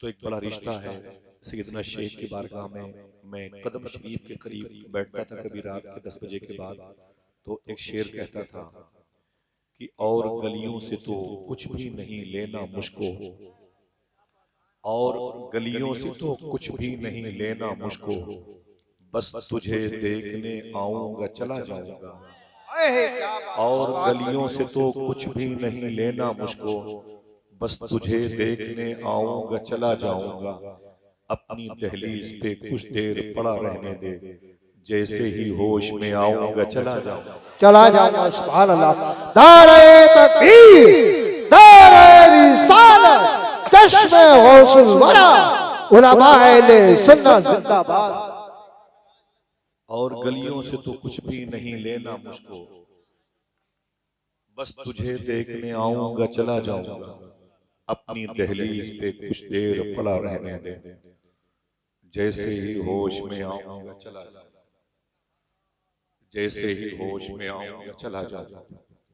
तो एक बड़ा रिश्ता है सैयदना शेख की बारगाह में। मैं कदम शरीफ के करीब बैठता था कभी रात के 10 बजे के बाद, तो एक शेर कहता था कि और गलियों से तो कुछ भी नहीं लेना मुझको, और गलियों से तो कुछ भी नहीं लेना मुझको, बस तुझे देखने आऊंगा चला जाऊंगा। और गलियों से तो कुछ भी नहीं लेना मुझको, बस तुझे देखने आऊंगा चला जाऊंगा। अपनी दहलीज पे कुछ देर पड़ा रहने दे, जैसे ही होश में आऊंगा चला जाऊंगा। चला जाऊंगा। सुभान अल्लाह। दारे तकबीर, दारे रिसालत, चश्मे गौसुल वरा, उलमाए सुन्नत जिंदाबाद। और गलियों से तो कुछ भी नहीं लेना मुझको, बस तुझे देखने आऊंगा चला जाऊंगा। अपनी दहलीज पे कुछ देर पड़ा रहने दे, जैसे ही होश में आऊंगा चला जाऊंगा। जैसे ही होश में आऊंगा चला जाऊंगा।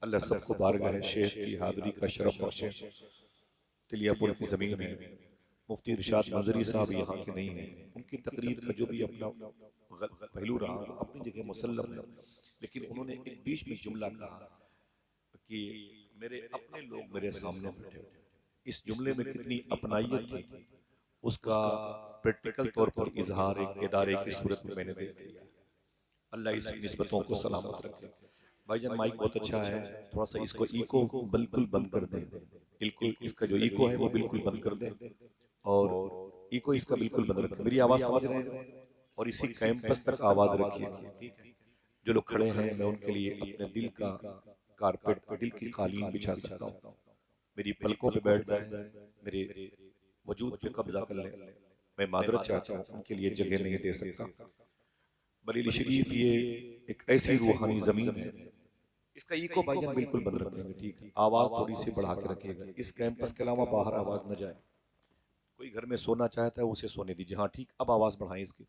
अल्लाह सबको बारगाह शेख की हाजिरी का शरफ बख्शे। तिलियापुर की जमीन है, मुफ्ती इरशाद नजरी साहब यहाँ के नहीं है। उनकी तकरीर का जो भी अपना पहलू रहा अपनी जगह मुसल्लम है, लेकिन उन्होंने एक बीच में जुमला कहा कि मेरे अपने लोग मेरे सामने बैठे थे। इस जुमले में कितनी अपनाइयत थी, उसका प्रैक्टिकल तौर पर इजहार एक इदारे की सूरत में मैंने देख लिया। अल्लाह इस निस्बतों को सलामत रखे। भाईजान माइक बहुत अच्छा है, थोड़ा सा इसको इको बिल्कुल बंद कर दें। बिल्कुल इसका जो इको है वो बिल्कुल बंद कर दें, और इको इसका बिल्कुल बंद रखें। मेरी आवाज समझ रहे हैं? और इसी कैंपस तक आवाज रखिए, ठीक है? जो लोग खड़े हैं मैं उनके लिए अपने दिल का कारपेट, दिल की कालीन बिछा सकता हूँ। मेरी पलकों पे बैठ जाए, मेरे वजूद पे कब्जा कर ले, मैं मादरत चाहता हूँ, उनके लिए जगह नहीं दे सकता। बरेली शरीफ ये एक ऐसी रूहानी जमीन है, इसका इको भाईजान बिल्कुल बंद रखेंगे, ठीक है? आवाज थोड़ी सी बढ़ा के रखिएगा। इस कैंपस के अलावा बाहर आवाज न जाए। कोई घर में सोना चाहता है उसे सोने दीजिए। हाँ ठीक, अब आवाज बढ़ाएं, इसकी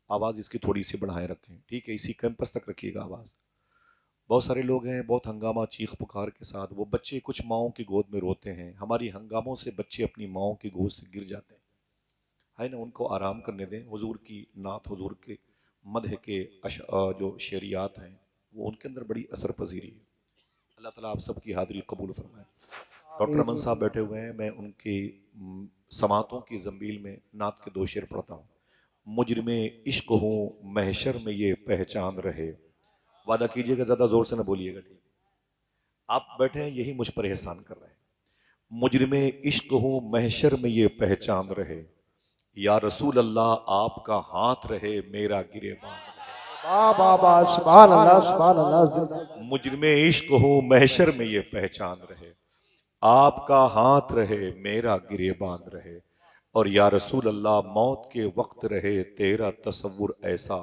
आवाज इसकी थोड़ी सी बढ़ाए रखें, ठीक है? इसी कैंपस तक रखिएगा आवाज। बहुत सारे लोग हैं, बहुत हंगामा चीख पुकार के साथ। वो बच्चे कुछ माओं की गोद में रोते हैं, हमारी हंगामों से बच्चे अपनी माओं की गोद से गिर जाते हैं, है ना? उनको आराम करने दें। हुजूर की नात, हुजूर के मदह के जो शेरियात हैं वो उनके अंदर बड़ी असर पजीरी है। अल्लाह ताला आप सबकी हाजिरी कबूल फरमाए। डॉक्टर अमन साहब बैठे हुए हैं, मैं उनकी समातों की जंबील में नात के 2 शेर पढ़ता हूँ। मुजरिमे इश्क हूँ महशर में ये पहचान रहे। वादा कीजिएगा, ज्यादा जोर से ना बोलिएगा, ठीक? आप बैठे हैं यही मुझ पर एहसान कर रहे हैं। मुजरिमे इश्क हूँ महशर में ये पहचान रहे, या रसूल अल्लाह आपका हाथ रहे मेरा गिरेबान रहे। सुभान अल्लाह, सुभान अल्लाह। मुजरिमे इश्क हूँ महशर में ये पहचान रहे, आपका हाथ रहे मेरा गिरेबान रहे। और या रसूल अल्लाह मौत के वक्त रहे तेरा तसव्वुर ऐसा,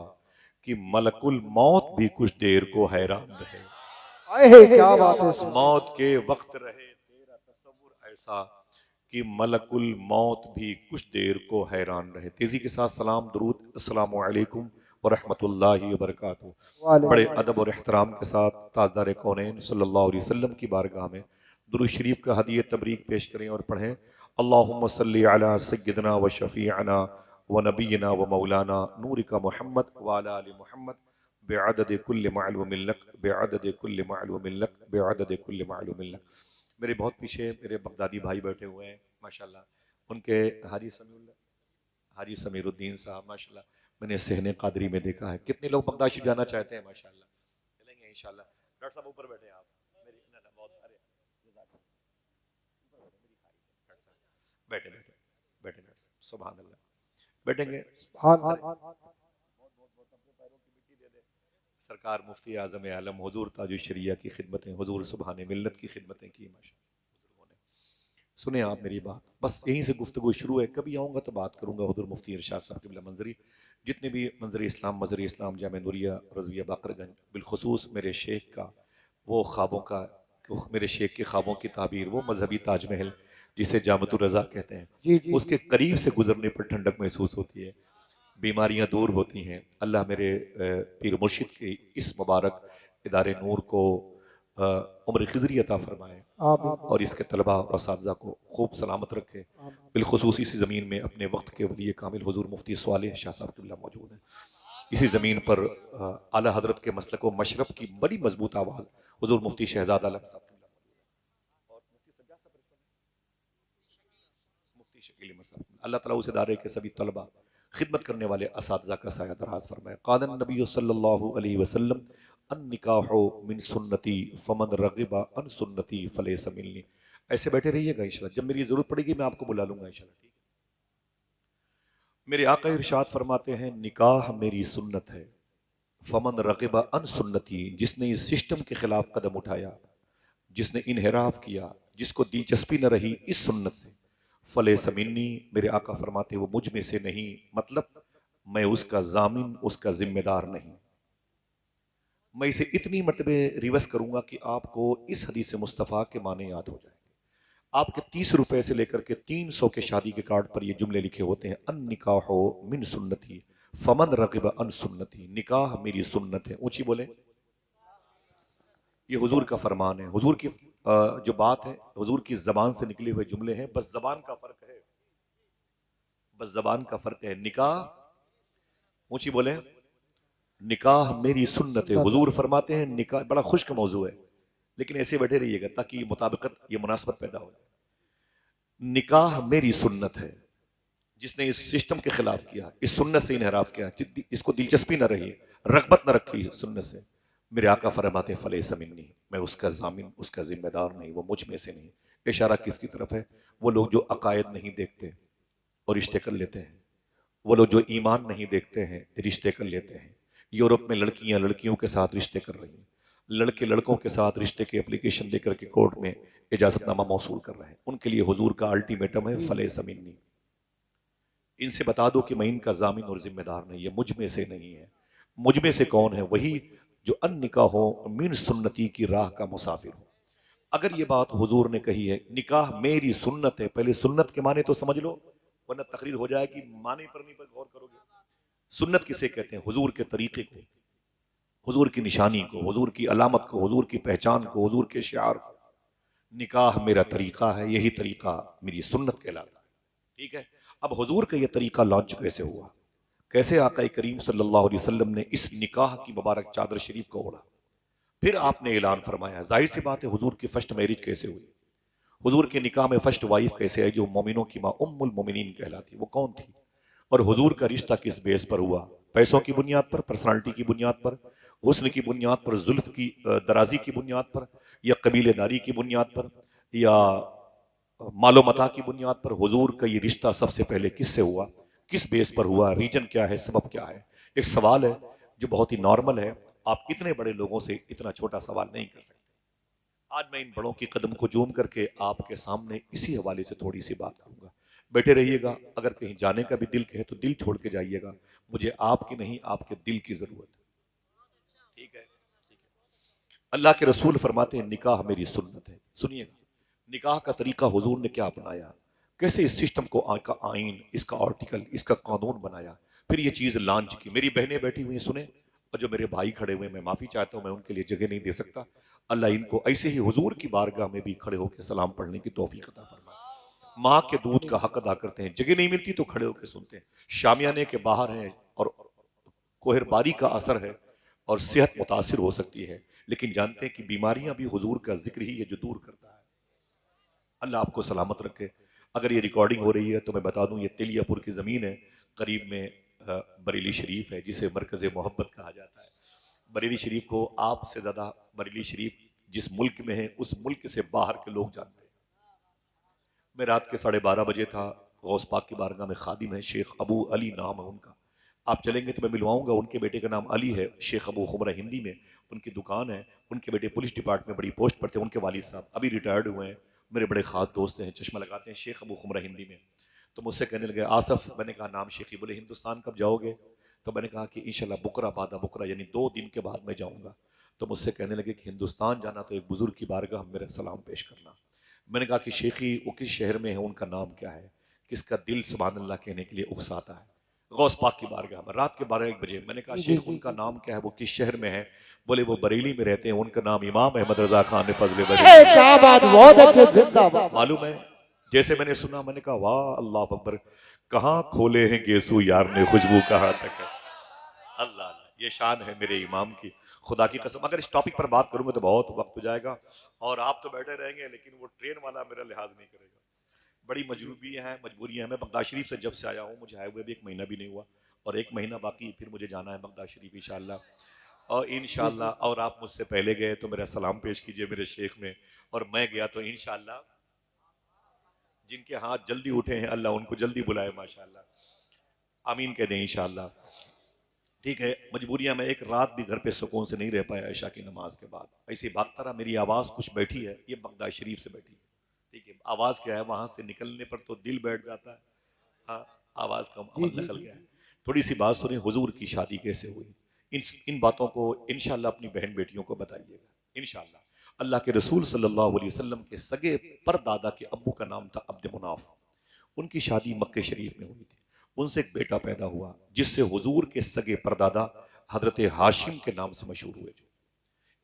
कि मलकुल मौत भी कुछ देर को हैरान रहे। क्या बात है। मौत के वक्त रहे तेरा तसव्वुर ऐसा, कि मलकुल मौत भी कुछ देर को हैरान रहे। तेजी के साथ सलाम दुरूद, अस्सलामु अलैकुम व रहमतुल्लाहि व बरकातुहू। बड़े अदब और एहतराम के साथ ताजदार कौनैन सल्लल्लाहु अलैहि वसल्लम की बारगाह में दुरूद शरीफ का हदिया तबरीक पेश करें और पढ़ें। अल्लाहुम्मा सल्ली अला सय्यिदना व शफीअना व नबीना व मौलाना नूरिका मुहम्मद व अला आलि मुहम्मद बेअदद कुल्ल मालूमिन लक, बेअदद कुल्ल मालूमिन लक, बेअदद कुल्ल मालूमिन लक। मेरे बहुत पीछे मेरे बगदादी भाई बैठे हुए हैं माशाल्लाह, उनके हाजी समीरुद्दीन साहब माशाल्लाह, मैंने सहने कादरी में देखा है। कितने लोग बगदाद शरीफ जाना चाहते हैं? माशाल्लाह चलेंगे इंशाल्लाह। डॉक्टर साहब ऊपर बैठे हैं आप, मेरी ना बहुत अरे बैठे बैठे बैठे डॉक्टर साहब, सुभान अल्लाह, बैठेंगे। सरकार मुफ्ती आज़म आलम हुजूर ताजुल शरिया की खिदमतें, हुजूर सुभान मिल्लत की खिदमतें की माशाअल्लाह ने। सुने आप मेरी बात, बस यहीं से गुफ्तगू शुरू है। कभी आऊँगा तो बात करूँगा हुजूर मुफ्ती इरशाद साहब क़िबला मंजरी, जितने भी मंजर इस्लाम जामे नूरिया रज़विया बाकरगंज, बिलखुसूस मेरे शेख का वो ख्वाबों का, मेरे शेख के ख्वाबों की ताबीर, वो मजहबी ताजमहल जिसे जामतुर रज़ा कहते हैं, उसके करीब से गुजरने पर ठंडक महसूस होती है, बीमारियां दूर होती हैं। अल्लाह मेरे पीर मुर्शिद के इस मुबारक इदारे नूर को उम्र खिजरी अता फरमाए आमीन और इसके तलबा और असातिज़ा को खूब सलामत रखे। बिलखुसूस इसी ज़मीन में अपने वक्त के वली कामिल हुजूर मुफ्ती स्वालिह शाह साहब क़िबला मौजूद हैं। इसी ज़मीन पर आला हज़रत के मसलक व मशरफ की बड़ी मजबूत आवाज़ हुजूर मुफ्ती शहजाद आलम साहब और मुफ्ती सज्जाद साहब, मुफ्ती शकील अहमद साहब, अल्लाह ताला उस इदारे के सभी तलबा खिदमत करने वाले असातिज़ा का साया दराज फरमाए। क़ालन नबी सल्लल्लाहु अलैहि वसल्लम अन निकाहु मिन सुन्नती फमन रगिबा अन सुन्नती फलैसा मिन्नी। ऐसे बैठे रहिएगा इंशाल्लाह, जब मेरी जरूरत पड़ेगी मैं आपको बुला लूंगा इंशाल्लाह, ठीक है। मेरे आका इरशाद फरमाते हैं निकाह मेरी सुन्नत है, फमन रगिबा अन सुन्नती, जिसने इस सिस्टम के खिलाफ कदम उठाया, जिसने इनहराफ किया, जिसको दिलचस्पी न रही इस सुन्नत से, फले समिन्नी, मेरे आका फरमाते वो मुझ में से नहीं, मतलब मैं उसका जामिन, उसका जिम्मेदार नहीं। मैं इसे इतनी मरतबे रिवर्स करूंगा कि आपको इस हदीस मुस्तफ़ा के माने याद हो जाएंगे। आपके 30 रुपए से लेकर के 300 के शादी के कार्ड पर ये जुमले लिखे होते हैं, अन निकाहो मिन सुन्नती फमन रगिबा अन सुन्नती, निकाह मेरी सुन्नत है। ऊंची बोले, ये हुजूर का फरमान है, हुजूर की जो बात है, हुजूर की जबान से निकले हुए जुमले हैं। बस जबान का फर्क है, बस जबान का फर्क है। निकाह, ऊंची बोले, निकाह मेरी सुन्नत है। हुजूर फरमाते हैं निकाह बड़ा खुश्क मौजू है, लेकिन ऐसे बैठे रहिएगा ताकि ये मुताबिकत, ये मुनासबत पैदा हो जाए। निकाह मेरी सुन्नत है, जिसने इस सिस्टम के खिलाफ किया, इस सुन्नत से इनहराफ किया, इसको दिलचस्पी न रही, रगबत न रखी सुन्नत से, मेरे आका फरमाते फले समिन्नी, मैं उसका जामिन, उसका जिम्मेदार नहीं, वो मुझ में से नहीं। इशारा किसकी तरफ है? वो लोग जो अकायद नहीं देखते और रिश्ते कर लेते हैं, वो लोग जो ईमान नहीं देखते हैं रिश्ते कर लेते हैं। यूरोप में लड़कियां लड़कियों के साथ रिश्ते कर रही हैं, लड़के लड़कों के साथ रिश्ते की एप्लीकेशन देकर के कोर्ट में इजाजतनामा मौसूल कर रहे हैं। उनके लिए हुजूर का अल्टीमेटम है फले समिन्नी, इनसे बता दो कि मैं इनका जामिन और जिम्मेदार नहीं है, मुझ में से नहीं है। मुझ में से कौन है? वही जो अन निकाह हो मिन सुन्नती की राह का मुसाफिर हो। अगर ये बात हुजूर ने कही है, निकाह मेरी सुन्नत है, पहले सुन्नत के माने तो समझ लो, वरना तकरीर हो जाएगी, माने पर नहीं पर गौर करोगे। सुन्नत किसे कहते हैं? हुजूर के तरीके को, हुजूर की निशानी को, हुजूर की अलामत को, हुजूर की पहचान को, हुजूर के शिआर को। निकाह मेरा तरीका है, यही तरीका मेरी सुन्नत कहलाता है, ठीक है। अब हुजूर का यह तरीका लॉन्च कैसे हुआ? कैसे आका करीम सल्लल्लाहु अलैहि वसल्लम ने इस निकाह की मुबारक चादर शरीफ को ओढ़ा? फिर आपने ऐलान फरमाया। जाहिर सी बात है, हुजूर की फर्स्ट मैरिज कैसे हुई? हुजूर के निकाह में फर्स्ट वाइफ कैसे आई, जो मोमिनों की माँ उम्मुल मोमिनीन कहलाती, वो कौन थी? और हुजूर का रिश्ता किस बेस पर हुआ? पैसों की बुनियाद पर, पर्सनालिटी की बुनियाद पर, हुस्न की बुनियाद पर, जुल्फ की दराजी की बुनियाद पर, या कबीलेदारी की बुनियाद पर, या मालो मता की बुनियाद पर? हुजूर का ये रिश्ता सबसे पहले किससे हुआ, किस बेस पर हुआ, रीजन क्या है, सबब क्या है? एक सवाल है जो बहुत ही नॉर्मल है, आप इतने बड़े लोगों से इतना छोटा सवाल नहीं कर सकते। आज मैं इन बड़ों की कदम को जूम करके आपके सामने इसी हवाले से थोड़ी सी बात करूंगा। बैठे रहिएगा, अगर कहीं जाने का भी दिल कहे तो दिल छोड़ के जाइएगा, मुझे आपकी नहीं आपके दिल की जरूरत है, ठीक है? अल्लाह के रसूल फरमाते हैं निकाह मेरी सुन्नत है। सुनिएगा, निकाह का तरीका हुजूर ने क्या अपनाया, कैसे इस सिस्टम को का आइन, इसका आर्टिकल, इसका कानून बनाया, फिर ये चीज लॉन्च की। मेरी बहनें बैठी हुई सुने, और जो मेरे भाई खड़े हुए, मैं माफी चाहता हूं, मैं उनके लिए जगह नहीं दे सकता। अल्लाह इनको ऐसे ही हुजूर की बारगाह में भी खड़े होकर सलाम पढ़ने की तौफीक अता फरमाए। माँ के दूध का हक अदा करते हैं, जगह नहीं मिलती तो खड़े होकर सुनते हैं। शामियाने के बाहर हैं और कोहरबारी का असर है और सेहत मुतासिर हो सकती है, लेकिन जानते हैं कि बीमारियां भी हुजूर का जिक्र ही है जो दूर करता है। अल्लाह आपको सलामत रखे। अगर ये रिकॉर्डिंग हो रही है तो मैं बता दूं, ये तेलियापुर की ज़मीन है, करीब में बरेली शरीफ है, जिसे मरकज़ मोहब्बत कहा जाता है। बरेली शरीफ को आपसे ज़्यादा बरेली शरीफ जिस मुल्क में है, उस मुल्क से बाहर के लोग जानते हैं। मैं रात के 12:30 बजे था, गौस पाक की बारगाह में खादिम है, शेख अबू अली नाम है उनका। आप चलेंगे तो मैं मिलवाऊंगा, उनके बेटे का नाम अली है, शेख अबू खुमरा हिंदी में उनकी दुकान है। उनके बेटे पुलिस डिपार्टमेंट में बड़ी पोस्ट पर थे, उनके वालिद साहब अभी रिटायर्ड हुए हैं, मेरे बड़े खास दोस्त हैं, चश्मा लगाते हैं, शेख अबू खुमरा हिंदी में। तो मुझसे कहने लगे आसफ, मैंने कहा नाम शेखी, बोले हिंदुस्तान कब जाओगे? तो मैंने कहा कि इंशाल्लाह बुकरा बादा बुकरा, यानी 2 दिन के बाद मैं जाऊँगा। तो मुझसे कहने लगे कि हिंदुस्तान जाना तो एक बुजुर्ग की बारगाह मेरा सलाम पेश करना। मैंने कहा कि शेखी वो किस शहर में है, उनका नाम क्या है, किसका दिल सुभान अल्लाह कहने के लिए उकसाता है? गौस पाक की बारगाह में रात के 12-1 बजे। मैंने कहा शेख उनका नाम क्या है, वो किस शहर में है? बोले वो बरेली में रहते हैं, उनका नाम इमाम अहमद रजा खान फजल बरेली। क्या बात, बहुत अच्छे, जिंदाबाद। मालूम है, जैसे मैंने सुना मैंने कहा वाह अल्लाह अकबर, कहाँ खोले हैं गेसू यार ने खुशबू कहाँ तक है। अल्लाह अल्लाह, ये शान है मेरे इमाम की, खुदा की कसम। अगर इस टॉपिक पर बात करूंगा तो बहुत वक्त हो जाएगा और आप तो बैठे रहेंगे, लेकिन वो ट्रेन वाला मेरा लिहाज नहीं करेगा। बड़ी मजबूरियां हैं। मैं बगदाद शरीफ से जब से आया हूँ, मुझे आए हुए भी 1 महीना भी नहीं हुआ और 1 महीना बाकी, फिर मुझे जाना है बगदाद शरीफ इंशाअल्लाह। और इंशाअल्लाह, और आप मुझसे पहले गए तो मेरा सलाम पेश कीजिए मेरे शेख में, और मैं गया तो इंशाअल्लाह जिनके हाथ जल्दी उठे हैं अल्लाह उनको जल्दी बुलाए माशाअल्लाह, आमीन कह दें इंशाअल्लाह। ठीक है, मजबूरियां में एक रात भी घर पे सुकून से नहीं रह पाया ईशा की नमाज के बाद। ऐसे भागता रहा, मेरी आवाज़ कुछ बैठी है, ये बगदाद शरीफ से बैठी है। ठीक है, आवाज़ क्या है, वहां से निकलने पर तो दिल बैठ जाता है। हाँ, आवाज़ का अमल निकल गया है। थोड़ी सी बात सुनिए, हुजूर की शादी कैसे हुई, इन बातों को इंशाअल्लाह अपनी बहन बेटियों को बताइएगा इंशाअल्लाह। अल्लाह के रसूल सल्लल्लाहु अलैहि वसल्लम के सगे परदादा के अब्बू का नाम था अब्द मुनाफ। उनकी शादी मक्के शरीफ में हुई थी। उनसे एक बेटा पैदा हुआ जिससे हुजूर के सगे परदादा हजरत हाशिम के नाम से मशहूर हुए। जो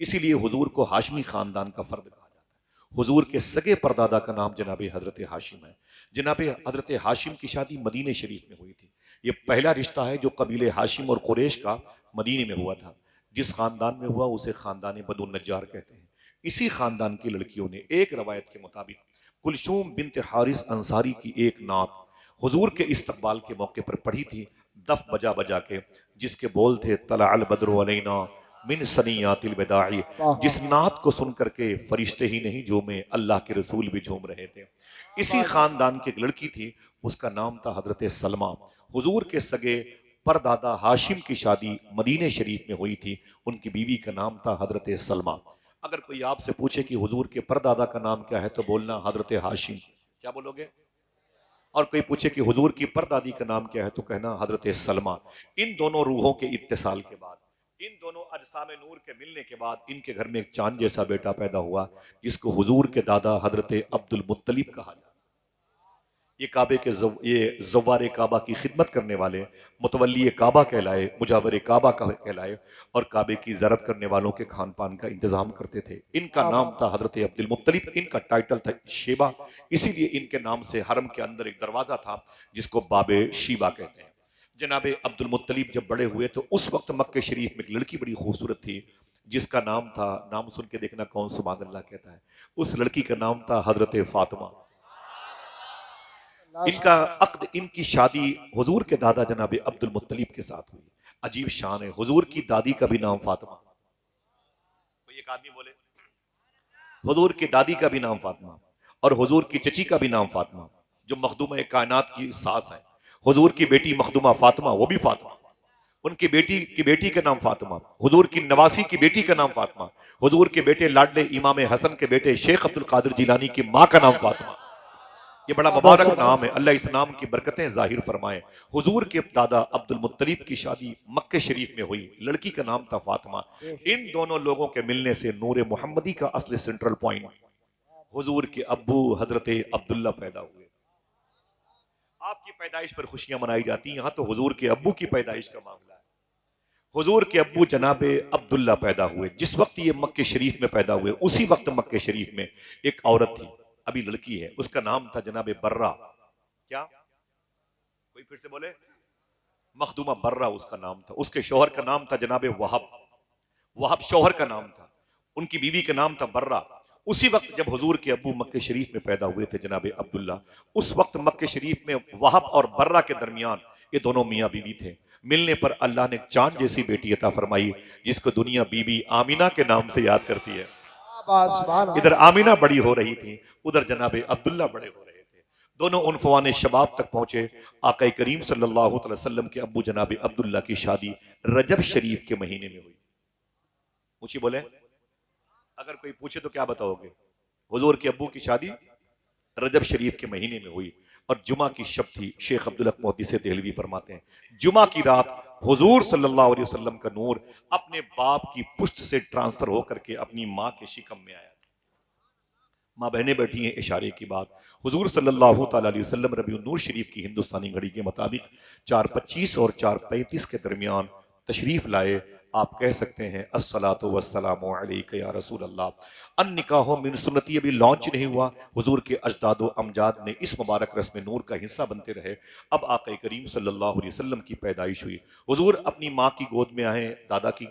इसीलिए हुजूर को हाशमी खानदान का फर्द कहा जाता है। हुजूर के सगे परदादा का नाम जनाब हजरत हाशिम है। जनाब हजरत हाशिम की शादी मदीने शरीफ में हुई थी। ये पहला रिश्ता है जो कबीले हाशिम और कुरैश का मदीने में हुआ था। जिस खानदान में हुआ उसे खानदान बनु नज्जार कहते हैं। इसी खानदान की लड़कियों ने एक रवायत के मुताबिक कुलशूम बिनत हारिस अंसारी की एक नात हुजूर के इस्तकबाल के मौके पर पढ़ी थी, दफ बजा बजा के, जिसके बोल थे तलाअल बद्रु अलैना मिन सनियातिल विदाई। जिस नात को सुन करके फरिश्ते ही नहीं झूमे, अल्लाह के रसूल भी झूम रहे थे। इसी खानदान की एक लड़की थी, उसका नाम था हजरत सलमा। हुजूर के सगे परदादा हाशिम की शादी मदीने शरीफ में हुई थी। उनकी बीवी का नाम था हजरत सलमा। अगर कोई आपसे पूछे कि हुजूर के परदादा का नाम क्या है तो बोलना हजरत हाशिम। क्या बोलोगे? और कोई पूछे कि हुजूर की परदादी का नाम क्या है तो कहना हजरत सलमा। इन दोनों रूहों के इत्तिसाल के बाद, इन दोनों अजसाम नूर के मिलने के बाद इनके घर में एक चांद जैसा बेटा पैदा हुआ जिसको हुजूर के दादा हजरत अब्दुल मुत्तलिब कहा जाता। ये काबे के ये ज़व्वारे काबा की खिदमत करने वाले मुतवल्ली काबा कहलाए, मुजावर काबा कहलाए और काबे की ज़रत करने वालों के खान पान का इंतजाम करते थे। इनका नाम था हजरत अब्दुल मुत्तलिब, इनका टाइटल था शेबा। इसीलिए इनके नाम से हरम के अंदर एक दरवाजा था जिसको बाबे शीबा कहते हैं। जनाबे अब्दुल मुत्तलिब जब बड़े हुए तो उस वक्त मक्के शरीफ में एक लड़की बड़ी खूबसूरत थी जिसका नाम था, नाम सुन के देखना कौन सुभान अल्लाह कहता है, उस लड़की का नाम था हजरत फातिमा। इनका अक्द, इनकी शादी हुजूर के दादा जनाब अब्दुल मुत्तलिब के साथ हुई। अजीब शान है, हुजूर की दादी का भी नाम फातिमा। कोई एक आदमी बोले हुजूर की दादी का भी नाम फातिमा और हुजूर की चची का भी नाम फातिमा, जो मखदूमा कायनात की सास है। हुजूर की बेटी मखदूमा फातिमा, वो भी फातिमा। उनकी बेटी का नाम फातिमा। हुजूर की नवासी की बेटी का नाम फातिमा। हुजूर के बेटे लाडले इमाम हसन के बेटे शेख अब्दुल कादिर जिलानी की माँ का नाम फातिमा। ये बड़ा मुबारक नाम है, अल्लाह इस नाम की बरकतें जाहिर फरमाए। हुजूर के दादा अब्दुल मुत्तलिब की शादी मक्के शरीफ में हुई, लड़की का नाम था फातिमा। इन दोनों लोगों के मिलने से नूर मोहम्मदी का असली सेंट्रल पॉइंट हुजूर के अब्बू हजरत अब्दुल्ला पैदा हुए। आपकी पैदाइश पर खुशियां मनाई जाती हैं, यहां तो हुजूर के अब्बू की पैदाइश का मामला है। हुजूर के अब्बू जनाबे अब्दुल्ला पैदा हुए। जिस वक्त ये मक्के शरीफ में पैदा हुए उसी वक्त मक्के शरीफ में एक औरत थी, अभी लड़की है, उसका नाम था जनाबे बर्रा। क्या कोई फिर से बोले? मखदूमा बर्रा उसका नाम था। उसके शौहर का नाम था जनाबे वहब। वहब शौहर का नाम था। उनकी बीवी का नाम था बर्रा। उसी वक्त जब हुजूर के अब्बू मक्के शरीफ में पैदा हुए थे जनाबे अब्दुल्ला, उस वक्त मक्के शरीफ में वहब और बर्रा के दरमियान ये दोनों मियाँ बीवी थे। मिलने पर अल्लाह ने चांद जैसी बेटी अता फरमाई जिसको दुनिया बीबी आमीना के नाम से याद करती है। इधर आमीना बड़ी हो रही थी, उधर जनाबे अब्दुल्ला बड़े हो रहे थे। दोनों उनफवाने शबाब तक पहुंचे। आका करीम सल्लल्लाहु अलैहि वसल्लम के अब्बू जनाबे अब्दुल्ला की शादी रजब शरीफ के महीने में हुई। पूछिए बोले, अगर कोई पूछे तो क्या बताओगे? हुजूर के अब्बू की शादी रजब शरीफ के महीने में हुई और जुमा की शब थी। शेख अब्दुल हक मुहद्दिस देहलवी फरमाते हैं, जुमा की रात हुजूर सल्लल्लाहु अलैहि वसल्लम का नूर अपने बाप की पुश्त से ट्रांसफर होकर के अपनी माँ के शिकम में आया। माँ बहनें बैठी हैं, इशारे की बात। हुजूर सल्लल्लाहु ताला अलैहि वसल्लम रबीउन नूर शरीफ की हिंदुस्तानी घड़ी के मुताबिक 4:25 और 4:35 के दरमियान तशरीफ लाए। आप कह सकते हैं अस्सलातु वस्सलामु अलैका या रसूल अल्लाह। अन निकाहो मिन सुन्नती अभी लॉन्च नहीं हुआ। हुजूर के अजदादो अमजाद ने इस मुबारक रस्म नूर का हिस्सा बनते रहे। अब आका करीम सल्लल्लाहु अलैहि वसल्लम की पैदाइश हुई। हुजूर अपनी माँ की गोद में आए, दादा की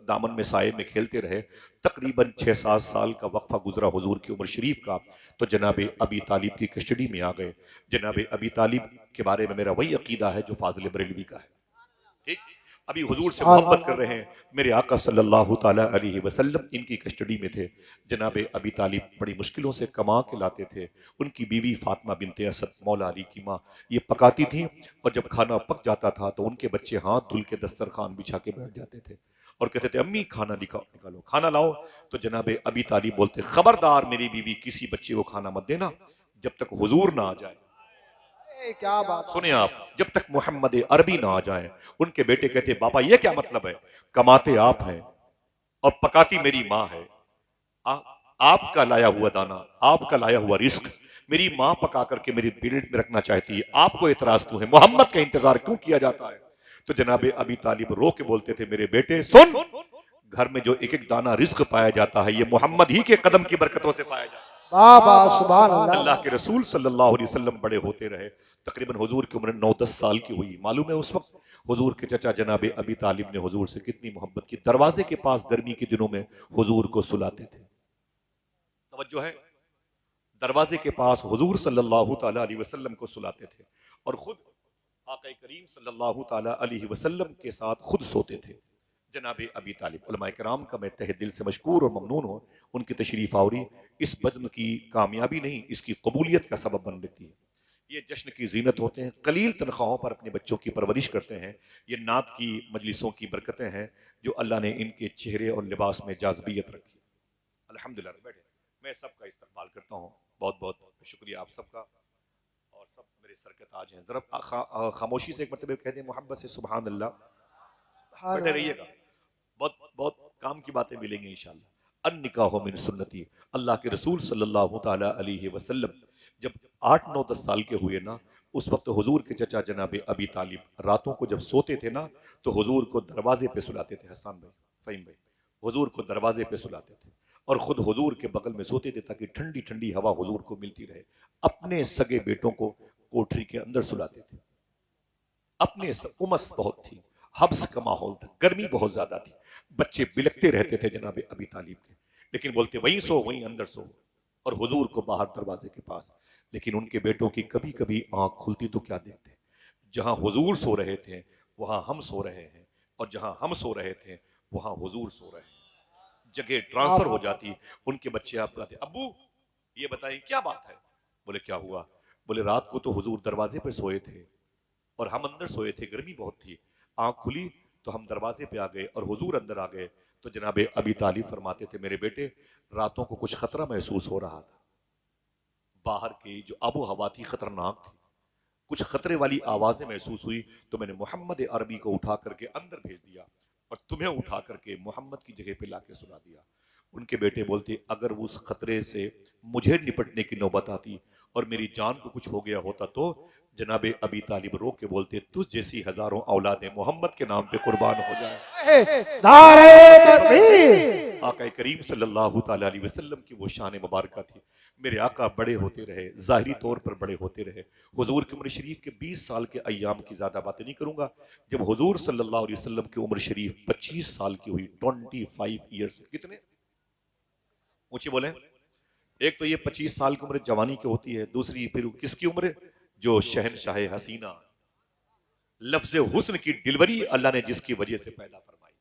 दामन में साये में खेलते रहे। तकरीबन 6-7 साल का वक्फा गुजरा हुजूर की उम्र शरीफ का, तो जनाब अबी तालिब की कस्टडी में आ गए। जनाब अबी तालिब के बारे में मेरा वही अकीदा है जो फाजिल बरेलवी का है। ठीक, अभी हुजूर से मोहब्बत कर रहे हैं, मेरे आका सल्लल्लाहु ताला अलैहि वसल्लम इनकी कस्टडी में थे। जनाब अबी तालिब बड़ी मुश्किलों से कमा के लाते थे। उनकी बीवी फातिमा बिनते असद मौला अली की माँ ये पकाती थी, और जब खाना पक जाता था तो उनके बच्चे हाथ धुल के दस्तरखान बिछा के बैठ जाते थे और कहते थे अम्मी खाना निकालो, खाना लाओ। तो जनाब अबी तालिब बोलते खबरदार मेरी बीवी किसी बच्चे को खाना मत देना जब तक हुजूर ना आ जाए। क्या बात। सुने आप, जब तक मोहम्मद अरबी ना आ जाए। उनके बेटे कहते बाबा ये क्या मतलब है, कमाते आप हैं और पकाती मेरी माँ है। आपका लाया हुआ दाना, आपका लाया हुआ रिस्क मेरी माँ पका करके मेरी प्लेट में रखना चाहती है, आपको एतराज क्यों है, मोहम्मद का इंतजार क्यों किया जाता है। तो जनाब अबी तालिब रो के बोलते थे मेरे बेटे सुन, घर में जो एक एक दाना रिस्क पाया जाता है ये मोहम्मद ही के कदम की बरकतों से पाया जाता है। अल्लाह के रसूल सल्लल्लाहु अलैहि वसल्लम बड़े होते रहे। तकरीबन हुजूर की उम्र 9-10 साल की हुई। मालूम है उस वक्त हुजूर के चचा जनाब अबी तालिब ने हुजूर से कितनी मोहब्बत की। दरवाजे के पास गर्मी के दिनों में हुजूर को सुलाते थे। तवज्जो है, दरवाजे के पास हुजूर सल्लल्लाहु ताला अलैहि वसल्लम को सुलाते थे और खुद आका करीम सल्लल्लाहु ताला अलैहि वसल्लम के साथ खुद सोते थे। जनाब अबी तालिब, उलमाए किराम का मैं तहे दिल से मशकूर और ममनून हूँ, उनकी तशरीफ आवरी इस बज़्म की कामयाबी नहीं इसकी कबूलियत का सबब बन लेती है। ये जश्न की जीनत होते हैं, कलील तनख्वाहों पर अपने बच्चों की परवरिश करते हैं। ये नात की मजलिसों की बरकतें हैं जो अल्लाह ने इनके चेहरे और लिबास में जाज़बियत रखी। अल्हम्दुलिल्लाह, बैठे, मैं सबका इस्तकबाल करता हूँ। बहुत बहुत शुक्रिया आप सबका, और सब मेरे सर के ताज हैं। जरा खामोशी से एक मरतबा कह दें मोहब्बत से सुभान अल्लाह। बैठे रहिएगा, बहुत बहुत काम की बातें मिलेंगी इंशाअल्लाह। अन निकाह मिन सुन्नती, अल्लाह के रसूल सल्लल्लाहु ताला अलैहि वसल्लम जब 8-9-10 साल के हुए ना, उस वक्त हुजूर के चचा जनाब अबी तालिब रातों को जब सोते थे ना तो हुजूर को दरवाजे पे सुलाते थे। हसन भाई, फ़हीम भाई, हुजूर को दरवाजे पे सुलाते थे और खुद हुजूर के बगल में सोते थे ताकि ठंडी ठंडी हवा हुजूर को मिलती रहे। अपने सगे बेटों को कोठरी के अंदर सुलाते थे। अपने उमस बहुत थी, हब्स का माहौल था, गर्मी बहुत ज्यादा थी, बच्चे बिलकते रहते थे जनाब अबी तालिब के, लेकिन बोलते वहीं सो वहीं अंदर सो, और हुजूर को बाहर दरवाजे के पास। लेकिन उनके बेटों की कभी कभी आंख खुलती तो क्या देखते, जहां हुजूर सो रहे थे वहां हम सो रहे हैं, और जहां हम सो रहे थे वहां हुजूर सो रहे हैं। जगह ट्रांसफर हो जाती। उनके बच्चे आप कहते अब्बू ये बताइए क्या बात है। बोले क्या हुआ। बोले रात को तो हुजूर दरवाजे पे सोए थे और हम अंदर सोए थे, गर्मी बहुत थी, आंख खुली तो हम दरवाजे पे आ गए और हुजूर अंदर आ गए। तो जनाब अबी तालिब फरमाते थे मेरे बेटे रातों को कुछ खतरा महसूस हो रहा था, बाहर की जो आबो हवा थी खतरनाक थी, कुछ खतरे वाली आवाजें महसूस हुई, तो मैंने मोहम्मद अरबी को उठा करके अंदर भेज दिया और तुम्हें उठा करके मोहम्मद की जगह पे लाके सुला दिया। उनके बेटे बोलते अगर उस खतरे से मुझे निपटने की नौबत आती और मेरी जान को कुछ हो गया होता तो जनाबे अबी तालिब रो के बोलते तुझ जैसी हजारों औलादें मोहम्मद के नाम पे कुर्बान हो जाए। आका करीम सल्लल्लाहु ताला अलैहि वसल्लम की वो शान मुबारक थी। मेरे आका बड़े होते रहे, ज़ाहिरी तौर पर बड़े होते रहे। हुजूर की उम्र शरीफ के 20 साल के अय्याम की ज़्यादा बातें नहीं करूंगा। जब हुजूर सल्लल्लाहु अलैहि वसल्लम की उम्र शरीफ 25 साल की हुई, 25 ईयर्स, कितने ऊंचे बोले। एक तो ये 25 साल की उम्र जवानी की होती है, दूसरी फिर किसकी उम्र, जो शहनशाह हसीना, लफ्ज हुस्न की डिलीवरी अल्लाह ने जिसकी वजह से पैदा फरमाई,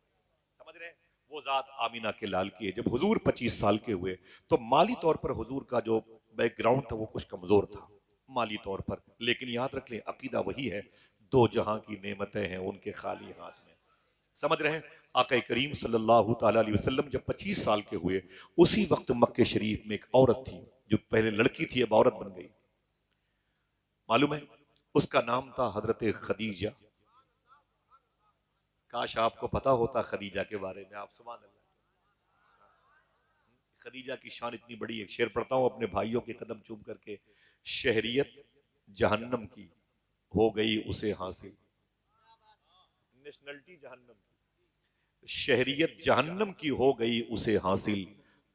समझ रहे हैं, वो जात आमीना के लाल की है। जब हुजूर 25 साल के हुए तो माली तौर पर हुजूर का जो बैकग्राउंड था वो कुछ कमजोर था माली तौर पर, लेकिन याद रख लें अकीदा वही है, दो जहां की नेमतें हैं उनके खाली हाथ में। समझ रहे हैं। आका करीम सल्लल्लाहु ताला अलैहि वसल्लम जब 25 साल के हुए, उसी वक्त मक्के शरीफ में एक औरत थी जो पहले लड़की थी अब औरत बन गई। मालूम है उसका नाम था हजरत खदीजा। काश आपको पता होता खदीजा के बारे में। आप सुभान अल्लाह, खदीजा की शान इतनी बड़ी, एक शेर पढ़ता हूं अपने भाइयों के कदम चूम करके। शहरियत जहन्नम की हो गई उसे हासिल, नेशनलिटी जहन्नम की, शहरियत जहन्नम की हो गई उसे हासिल,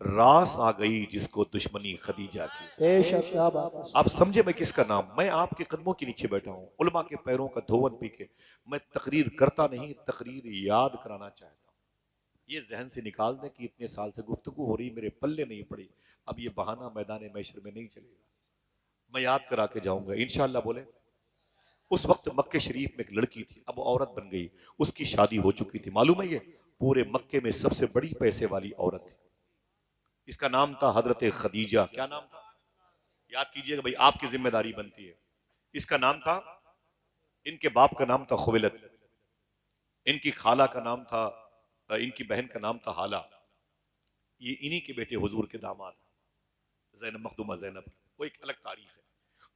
रास आ गई जिसको दुश्मनी खदीजा की। बेशक, क्या बात है। आप समझे मैं किसका नाम, मैं आपके कदमों के नीचे बैठा हूं, उलमा के पैरों का धोवन पी के। मैं तकरीर करता नहीं, तकरीर याद कराना चाहता हूं। ये जहन से निकाल दें कि इतने साल से गुफ्तगू हो रही, मेरे पल्ले नहीं पड़ी, अब ये बहाना मैदान मैशर में नहीं चलेगा। मैं याद करा के जाऊंगा इंशाअल्लाह। बोले उस वक्त मक्के शरीफ में एक लड़की थी, अब वो औरत बन गई, उसकी शादी हो चुकी थी। मालूम है ये पूरे मक्के में सबसे बड़ी पैसे वाली औरत थी। इसका नाम था हजरत खदीजा। क्या नाम था, याद कीजिएगा भाई, आपकी जिम्मेदारी बनती है। इसका नाम था, इनके बाप का नाम था खुवैलद, इनकी खाला का नाम था, इनकी बहन का नाम था हाला। ये इन्हीं के बेटे हुजूर के दामाद ज़ैनब, मखदूमा ज़ैनब। वो एक अलग तारीख है।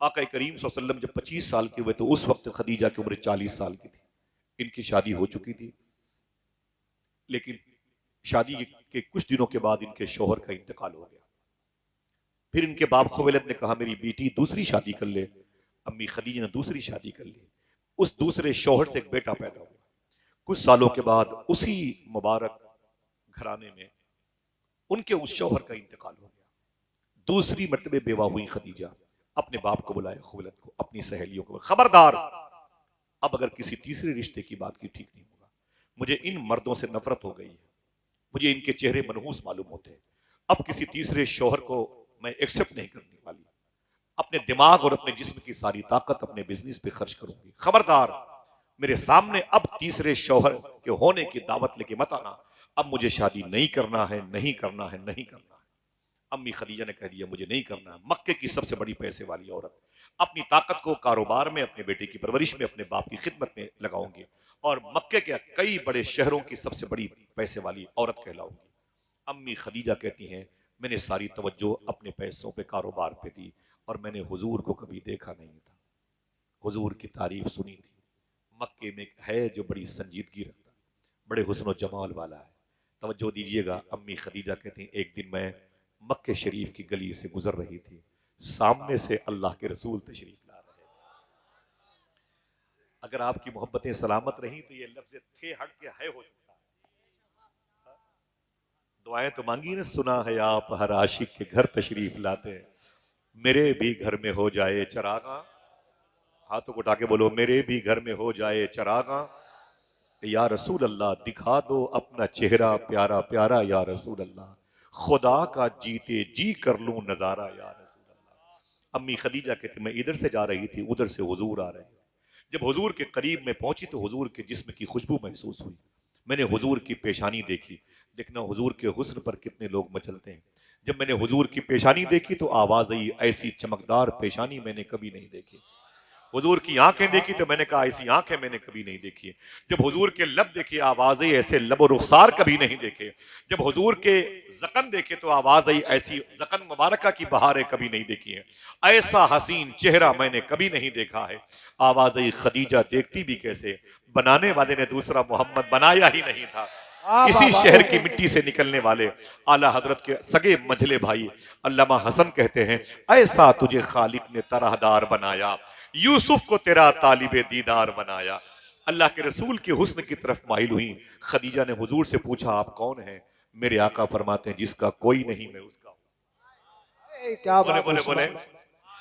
आका करीम सल्लल्लाहु अलैहि वसल्लम जब 25 साल के हुए तो उस वक्त खदीजा की उम्र 40 साल की थी। इनकी शादी हो चुकी थी, लेकिन शादी के कुछ दिनों के बाद इनके शौहर का इंतकाल हो गया। फिर इनके बाप खुवैलद ने कहा मेरी बेटी दूसरी शादी कर ले। अम्मी खदीजा ने दूसरी शादी कर ली। उस दूसरे शौहर से एक बेटा पैदा हुआ। कुछ सालों के बाद उसी मुबारक घराने में उनके उस शौहर का इंतकाल हो गया। दूसरी मर्तबे बेवा हुई खदीजा। अपने बाप को बुलाया, खुवैलद को, अपनी सहेलियों को, खबरदार अब अगर किसी तीसरे रिश्ते की बात की ठीक नहीं होगा। मुझे इन मर्दों से नफरत हो गई है, मुझे इनके चेहरे मनहूस मालूम होते हैं। अब किसी तीसरे शौहर को मैं एक्सेप्ट नहीं करने वाली। अपने दिमाग और अपने जिस्म की सारी ताकत अपने बिजनेस पे खर्च करूंगी। खबरदार मेरे सामने अब तीसरे शौहर के होने की दावत लेके मत आना। अब मुझे शादी नहीं करना है, नहीं करना है, नहीं करना है। अम्मी खदीजा ने कह दिया मुझे नहीं करना है। मक्के की सबसे बड़ी पैसे वाली औरत अपनी ताकत को कारोबार में, अपने बेटे की परवरिश में, अपने बाप की खिदमत में लगाऊंगी और मक्के के कई बड़े शहरों की सबसे बड़ी पैसे वाली औरत कहलाऊंगी। अम्मी खदीजा कहती हैं मैंने सारी तवज्जो अपने पैसों पे, कारोबार पे दी और मैंने हुजूर को कभी देखा नहीं था। हुजूर की तारीफ सुनी थी। मक्के में है जो बड़ी संजीदगी रखता, बड़े हुस्न और जमाल वाला है। तवज्जो दीजिएगा। अम्मी खदीजा कहती हैं एक दिन मैं मक्के शरीफ की गली से गुजर रही थी, सामने से अल्लाह के रसूल तशरीफ ला रहे थे। अगर आपकी मोहब्बतें सलामत रही तो ये लफ्ज थे हट के है हो चुका है। दुआएं तो मांगी ना, सुना है आप हर आशिक के घर तशरीफ लाते हैं, मेरे भी घर में हो जाए चरागा। हाथों को उठा के बोलो मेरे भी घर में हो जाए चरागा। या रसूल अल्लाह दिखा दो अपना चेहरा प्यारा प्यारा, या रसूल अल्लाह खुदा का जीते जी कर लूं नजारा, या रसूल अल्लाह। अम्मी खदीजा कहती मैं इधर से जा रही थी, उधर से हुजूर आ रहे थे। जब हुजूर के करीब में पहुंची तो हुजूर के जिस्म की खुशबू महसूस हुई। मैंने हुजूर की पेशानी देखी। देखना हुजूर के हुस्न पर कितने लोग मचलते हैं। जब मैंने हुजूर की पेशानी देखी तो आवाज आई, ऐसी चमकदार पेशानी मैंने कभी नहीं देखी। हुजूर की आंखें देखी तो मैंने कहा ऐसी आंखें मैंने कभी नहीं देखी। जब हुजूर के लब देखे आवाज आई, ऐसे लब और रुखसार कभी नहीं देखे। जब हुजूर के जकन देखे तो आवाज आई, ऐसी जकन मुबारका की बहारें कभी नहीं देखी है। ऐसा हसीन चेहरा मैंने कभी नहीं देखा है। आवाज आई खदीजा देखती भी कैसे, बनाने वाले ने दूसरा मोहम्मद बनाया ही नहीं था। इसी शहर की मिट्टी से निकलने वाले आला हजरत के सगे मझले भाई अल्लामा हसन कहते हैं ऐसा तुझे खालिक ने तरहदार बनाया, यूसुफ को तेरा तालिबे दीदार बनाया। अल्लाह के रसूल के हुस्न की तरफ माइल हुई। खदीजा ने हुजूर से पूछा आप कौन हैं? मेरे आका फरमाते हैं जिसका कोई नहीं मैं उसका हूं। क्या बोले बात बोले है। बोले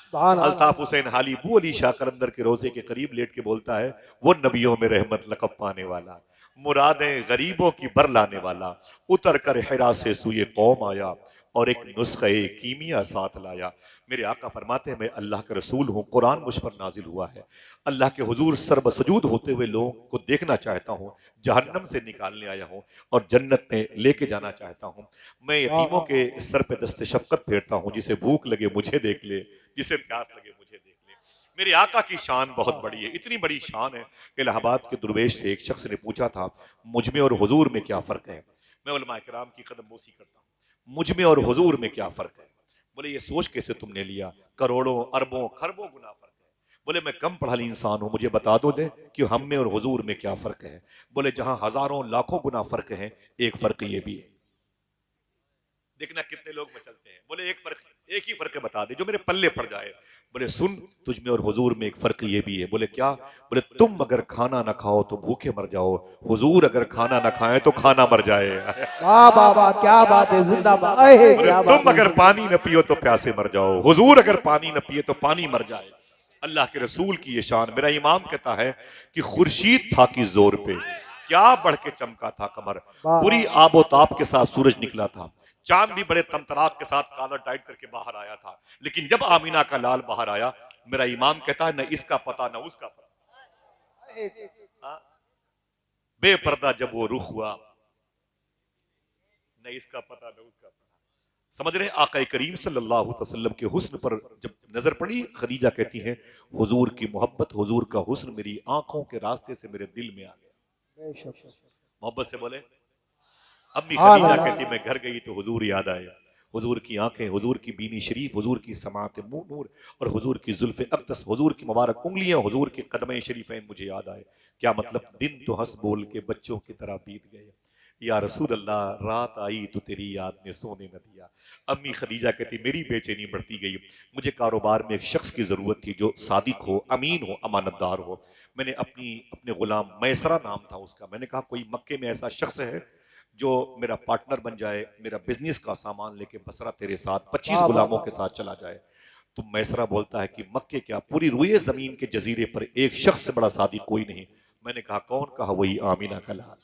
सुभान अल्लाह। अल्ताफ हुसैन हाली बू अली शाह कलंदर के रोजे के करीब लेट के बोलता है वो नबियों में रहमत लकब पाने वाला, मुरादें गरीबों की बर लाने वाला, उतर कर हिरा से सुए कौम आया और एक नुस्खे कीमिया साथ लाया। मेरे आका फरमाते हैं मैं अल्लाह का रसूल हूँ, कुरान मुझ पर नाजिल हुआ है। अल्लाह के हुजूर सर्वसजूद होते हुए लोगों को देखना चाहता हूँ, जहन्नम से निकालने आया हूँ और जन्नत में लेके जाना चाहता हूँ। मैं यतीमों के सर पे दस्ते शफकत फेरता हूँ, जिसे भूख लगे मुझे देख ले, जिसे प्यास लगे मुझे देख ले। मेरे आका की शान बहुत बड़ी है, इतनी बड़ी शान है। इलाहाबाद के दुर्वेश से एक शख्स ने पूछा था मुझ में और हुजूर में क्या फर्क है। मैं उलमा किराम की कदम बोसी करता हूँ, मुझ में और हुजूर में क्या फर्क है? बोले ये सोच कैसे तुमने लिया, करोड़ों अरबों खरबों गुना फर्क है। बोले मैं कम पढ़ा इंसान हूं, मुझे बता दो दे कि हम में और हुजूर में क्या फर्क है। बोले जहां हजारों लाखों गुना फर्क है, एक फर्क ये भी है देखना कितने लोग मचलते हैं। बोले एक ही फर्क बता दे जो मेरे पल्ले पड़ जाए। बोले सुन, तुझ में और हुजूर में एक फर्क ये भी है। बोले क्या? बोले तुम अगर खाना ना खाओ तो भूखे मर जाओ, हुजूर अगर खाना ना खाए तो खाना मर जाए। वाह वाह वाह, क्या बात है, जिंदाबाद। अहे, बोले क्या तुम बात है। अगर पानी न पियो तो प्यासे मर जाओ, हुजूर अगर पानी न पिए तो पानी मर जाए। अल्लाह के रसूल की ये शान। मेरा इमाम कहता है कि खुर्शीद था कि जोर पे क्या बढ़ के चमका था कमर, वाह पूरी वाह, आबोताब के साथ सूरज निकला था, चांद भी बड़े तमतराक के साथ कॉलर टाइट करके बाहर आया था। लेकिन जब आमीना का लाल बाहर आया, मेरा इमाम कहता है न इसका पता न उसका पता। हाँ? बेपर्दा जब वो रुख हुआ, न इसका पता न उसका पता। समझ रहे? आका करीम सल्लल्लाहु अलैहि वसल्लम के हुस्न पर जब नजर पड़ी, खदीजा कहती हैं हुजूर की मोहब्बत, हुजूर का हुस्न मेरी आंखों के रास्ते से मेरे दिल में आ गया। बेशक। मोहब्बत से बोले। अम्मी हाँ खदीजा अल्लाह। कहती मैं घर गई तो हुजूर याद आए, हुजूर की आंखें, हुजूर की बीनी शरीफ, हुजूर की समात मुंह नूर और हुजूर की जुल्फे अक़दस, हुजूर की मुबारक उंगलियां, हुजूर के कदमे शरीफैन मुझे याद आए। क्या मतलब? दिन तो हंस बोल के बच्चों की तरह बीत गए, या रसूल अल्लाह रात आई तो तेरी याद ने सोने न दिया। अम्मी खदीजा कहती मेरी बेचैनी बढ़ती गई। मुझे कारोबार में एक शख्स की जरूरत थी जो सादिक हो, अमीन हो, अमानतदार हो। मैंने अपने गुलाम, मैसरा नाम था उसका, मैंने कहा कोई मक्के में ऐसा शख्स है जो मेरा पार्टनर बन जाए, मेरा बिजनेस का सामान लेके बसरा तेरे साथ 25 वाह वाह गुलामों वाह, के साथ चला जाए। तो मैसरा बोलता है कि मक्के क्या, पूरी रुए जमीन के जजीरे पर एक शख्स से बड़ा सादी कोई नहीं। मैंने कहा कौन? कहा वही आमीना का लाल।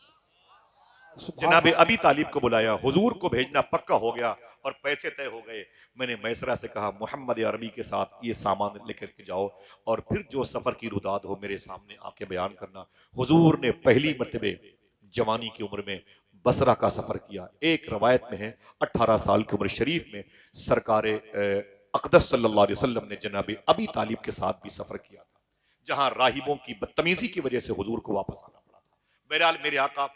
सुभान जनाबे अल्लाह। अबी तालिब को बुलाया, हुजूर को भेजना पक्का हो गया और पैसे तय हो गए। मैंने मैसरा से कहा मोहम्मद अरबी के साथ ये सामान लेकर के जाओ और फिर जो सफर की रुदाद हो मेरे सामने आके बयान करना। हुजूर ने पहली मर्तबे जवानी की उम्र में बसरा का सफर किया। एक रवायत में है 18 साल की उम्र शरीफ में सरकार अक़दस सल्लल्लाहु अलैहि वसल्लम ने जनाबे अबी तालिब के साथ भी सफर किया था, जहां राहिबों की बदतमीजी की वजह से हुजूर को वापस आना पड़ा था। बहरहाल मेरे आका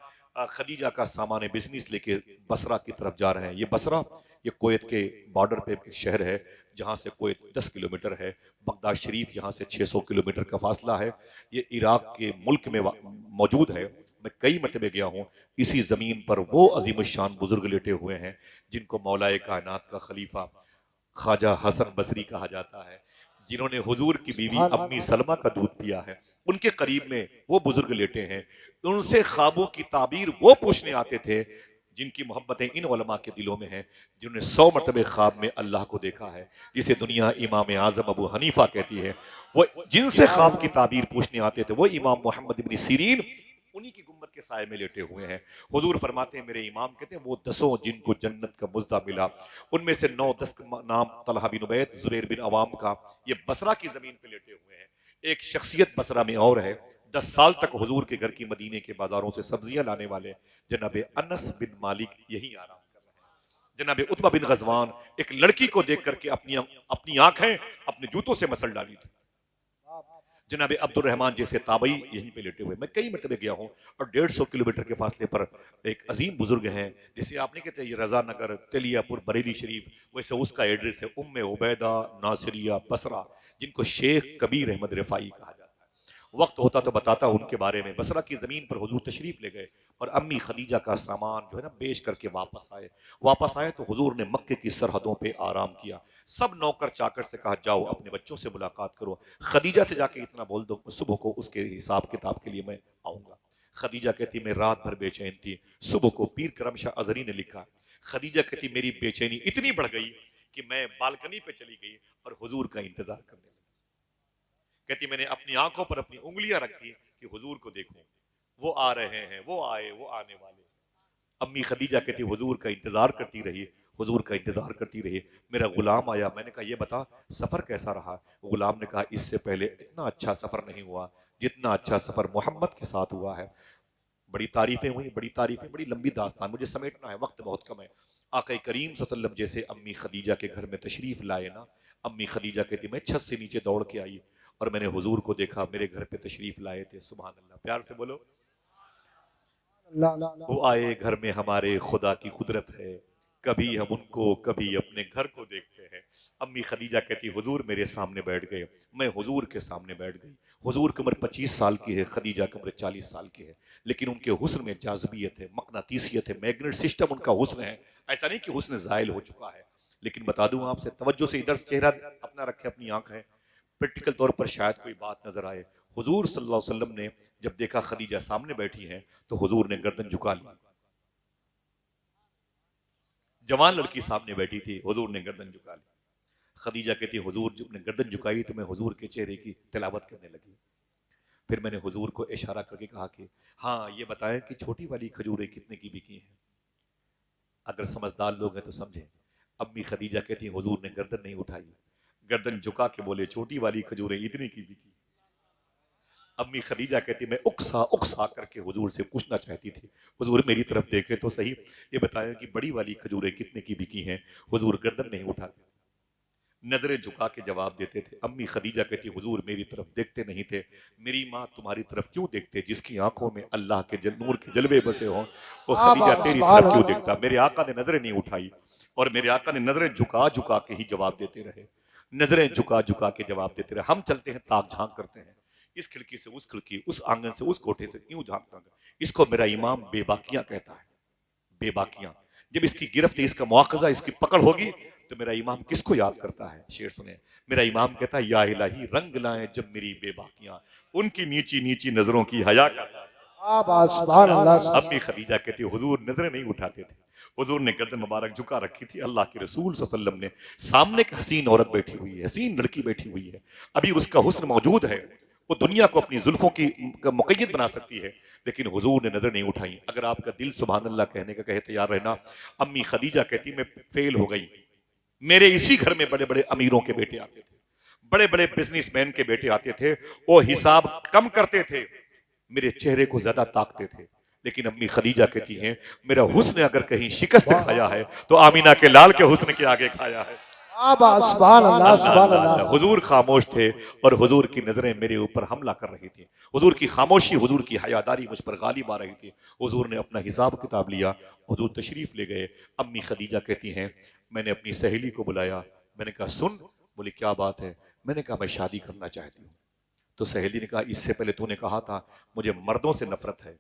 खदीजा का सामान बिजनेस लेके बसरा की तरफ जा रहे हैं। ये बसरा, ये कुवैत के बॉर्डर पे एक शहर है जहाँ से कुवैत 10 किलोमीटर है। बगदाद शरीफ यहाँ से 600 किलोमीटर का फासला है। ये इराक के मुल्क में मौजूद है। मैं कई मरतबे गया हूँ। इसी जमीन पर वो अजीम शान बुजुर्ग लेटे हुए हैं जिनको मौलाए कायनात का खलीफा ख्वाजा हसन बसरी कहा जाता है, जिन्होंने हुजूर की बीवी सुभान अम्मी अल्लाह। सलमा का दूध पिया है। उनके करीब में वो बुजुर्ग लेटे हैं। उनसे ख्वाबों की ताबीर वो पूछने आते थे जिनकी मोहब्बतें इन उलमा के दिलों में हैं, जिन्होंने 100 मरतबे ख्वाब में अल्लाह को देखा है, जिसे दुनिया इमाम आजम अबू हनीफा कहती है। वो जिनसे सुभान ख्वाब की अल्लाह। ताबीर पूछने आते थे वो इमाम मोहम्मद इब्न सीरीन, उन्हीं की गुम्बद के साय में लेटे हुए हैं। हुजूर फरमाते हैं, मेरे इमाम कहते हैं वो 10 जिनको जन्नत का मुज्दा मिला, उनमें से 9-10 नाम तलहा बिन उबैद, जुबैर बिन अवाम का, ये बसरा की जमीन पे लेटे हुए हैं। एक शख्सियत बसरा में और है, 10 साल तक हुजूर के घर की मदीने के बाजारों से सब्जियां लाने वाले जनाबे अनस बिन मालिक यही आराम कर रहे हैं। जनाबे उतबा बिन गजवान एक लड़की को देख करके अपनी आंखें अपने जूतों से मसल डाली थी। जनाबे अब्दुल रहमान जैसे ताबई यहीं पे लेटे हुए। मैं कई मरतबे गया हूँ और 150 किलोमीटर के फासले पर एक अजीम बुजुर्ग हैं, जैसे आप नहीं कहते ये रजा नगर तेलियापुर बरेली शरीफ, वैसे उसका एड्रेस है उम्मे उबैदा नासिरिया बसरा, जिनको शेख कबीर अहमद रिफाई कहा जाता है। वक्त होता तो बताता उनके बारे में। बसरा की जमीन पर हुजूर तशरीफ ले गए और अम्मी खदीजा का सामान जो है ना बेच करके वापस आए तो हुजूर ने मक्के की सरहदों पे आराम किया। सब नौकर चाकर से कहा जाओ अपने बच्चों से मुलाकात करो, खदीजा से जाके इतना बोल दो सुबह को उसके हिसाब किताब के लिए मैं आऊंगा। खदीजा कहती मैं रात भर बेचैन थी। सुबह को पीर करम शाह अजरी ने लिखा, खदीजा कहती मेरी बेचैनी इतनी बढ़ गई कि मैं बालकनी पे चली गई और हुजूर का इंतजार करने लगी। कहती मैंने अपनी आंखों पर अपनी उंगलियां रखी कि हुजूर को देखूं, वो आ रहे हैं, वो आए, वो आने वाले। अम्मी खदीजा कहती हुजूर का इंतजार करती रही, हुजूर का इंतजार करती रही। मेरा गुलाम आया, मैंने कहा ये बता सफर कैसा रहा? गुलाम ने कहा इससे पहले इतना अच्छा सफर नहीं हुआ जितना अच्छा सफर मोहम्मद के साथ हुआ है। बड़ी तारीफें हुई, बड़ी तारीफें, बड़ी लंबी दास्तान, मुझे समेटना है, वक्त बहुत कम है। आका करीम सल्लल्लाहु अलैहि वसल्लम जैसे अम्मी खदीजा के घर में तशरीफ लाए ना, अम्मी खदीजा कहती मैं छत से नीचे दौड़ के आई और मैंने हुजूर को देखा, मेरे घर पे तशरीफ लाए थे। सुभान अल्लाह, प्यार से बोलो। अल्लाह। वो आए घर में हमारे खुदा की कुदरत है, कभी हम उनको कभी अपने घर को देखते हैं। अम्मी खदीजा कहती हुजूर मेरे सामने बैठ गए, मैं हुजूर के सामने बैठ गई। हुजूर की उम्र 25 साल की है, खदीजा की उम्र 40 साल की है, लेकिन उनके हुस्न में जाज़बियत है, मकनातीसियत है, मैग्नेट सिस्टम उनका हुस्न है। ऐसा नहीं कि हुस्न ज़ायल हो चुका है। लेकिन बता दूं आपसे, तवज्जो से इधर चेहरा अपना रखे, अपनी आंख है, प्रैक्टिकल तौर पर शायद कोई बात नजर आए। हुजूर सल्लल्लाहु अलैहि वसल्लम ने जब देखा खदीजा सामने बैठी हैं तो हुजूर ने गर्दन झुका ली। जवान लड़की सामने बैठी थी, हुजूर ने गर्दन झुका ली। खदीजा कहती हुजूर जब ने गर्दन झुकाई तो मैं हुजूर के चेहरे की तिलावत करने लगी। फिर मैंने हुजूर को इशारा करके कहा कि हाँ ये बताएं कि छोटी वाली खजूरें कितने की बिकी हैं। अगर समझदार लोग हैं तो समझें। अम्मी खदीजा कहती हुजूर ने गर्दन नहीं उठाई, गर्दन झुका के बोले छोटी वाली खजूरें इतनी की बिकी। अम्मी खदीजा कहती मैं उकसा उकसा करके हुजूर से पूछना चाहती थी, हुजूर मेरी तरफ देखे तो सही, ये बताया कि बड़ी वाली खजूरें कितने की बिकी हैं। हुजूर गर्दन नहीं उठाते, नजरें झुका के जवाब देते थे। अम्मी खदीजा कहती हुजूर मेरी तरफ देखते नहीं थे। मेरी माँ तुम्हारी तरफ क्यों देखते, जिसकी आंखों में अल्लाह के नूर के जलवे बसे हों, वो वाह खदीजा वाह, तेरी सुभान तरफ क्यों अल्लाह। देखता। मेरे आका ने नजरें नहीं उठाई और मेरे आका ने नजरें झुका झुका के ही जवाब देते रहे, नजरें झुका झुका के जवाब देते रहे। हम चलते हैं ताक झांक करते हैं, इस खिड़की से उस खिड़की, उस आंगन से उस कोठे से, यूं झांकता। इसको मेरा इमाम बेबाकियां कहता है, बेबाकियां। जब इसकी गिरफ्त, इसका मुआखजा, इसकी पकड़ होगी तो मेरा इमाम किसको याद करता है। शेर सुने, मेरा इमाम कहता है या इलाही रंग लाएं जब मेरी बेबाकियां, उनकी नीची नीची नजरों की हया का। वाह वाह, सुभान अल्लाह। अम्मी खदीजा कहती हुजूर नजरें नहीं उठाते थे, हुजूर ने गर्दन मुबारक झुका रखी थी। अल्लाह के रसूल सल्लल्लाहु अलैहि वसल्लम ने सामने एक हसीन औरत बैठी हुई है, हसीन लड़की बैठी हुई है, अभी उसका हुस्न मौजूद है, वो दुनिया को अपनी जुल्फों की मुक़य्यद बना सकती है, लेकिन हुजूर ने नजर नहीं उठाई। अगर आपका दिल सुभान अल्लाह कहने का कहे तैयार रहना। अम्मी खदीजा कहती मैं फेल हो गई। मेरे इसी घर में बड़े बड़े अमीरों के बेटे आते थे, बड़े बड़े बिजनेसमैन के बेटे आते थे, वो हिसाब कम करते थे, मेरे चेहरे को ज्यादा ताकते थे। लेकिन अम्मी खदीजा कहती हैं मेरा हुस्न अगर कहीं शिकस्त खाया है तो आमीना के लाल के हुस्न के आगे खाया है। वाह वाह, सुभान अल्लाह, सुभान अल्लाह। हुजूर खामोश थे और हुजूर की नजरें मेरे ऊपर हमला कर रही थी। हुजूर की खामोशी, हुजूर की हयादारी मुझ पर गालिब आ रही थी। हुजूर ने अपना हिसाब किताब लिया, हुजूर तशरीफ ले गए। अम्मी खदीजा कहती हैं मैंने अपनी सहेली को बुलाया, मैंने कहा सुन। बोली क्या बात है। मैंने कहा मैं शादी करना चाहती हूँ। तो सहेली ने कहा इससे पहले तूने कहा था मुझे मर्दों से नफरत है,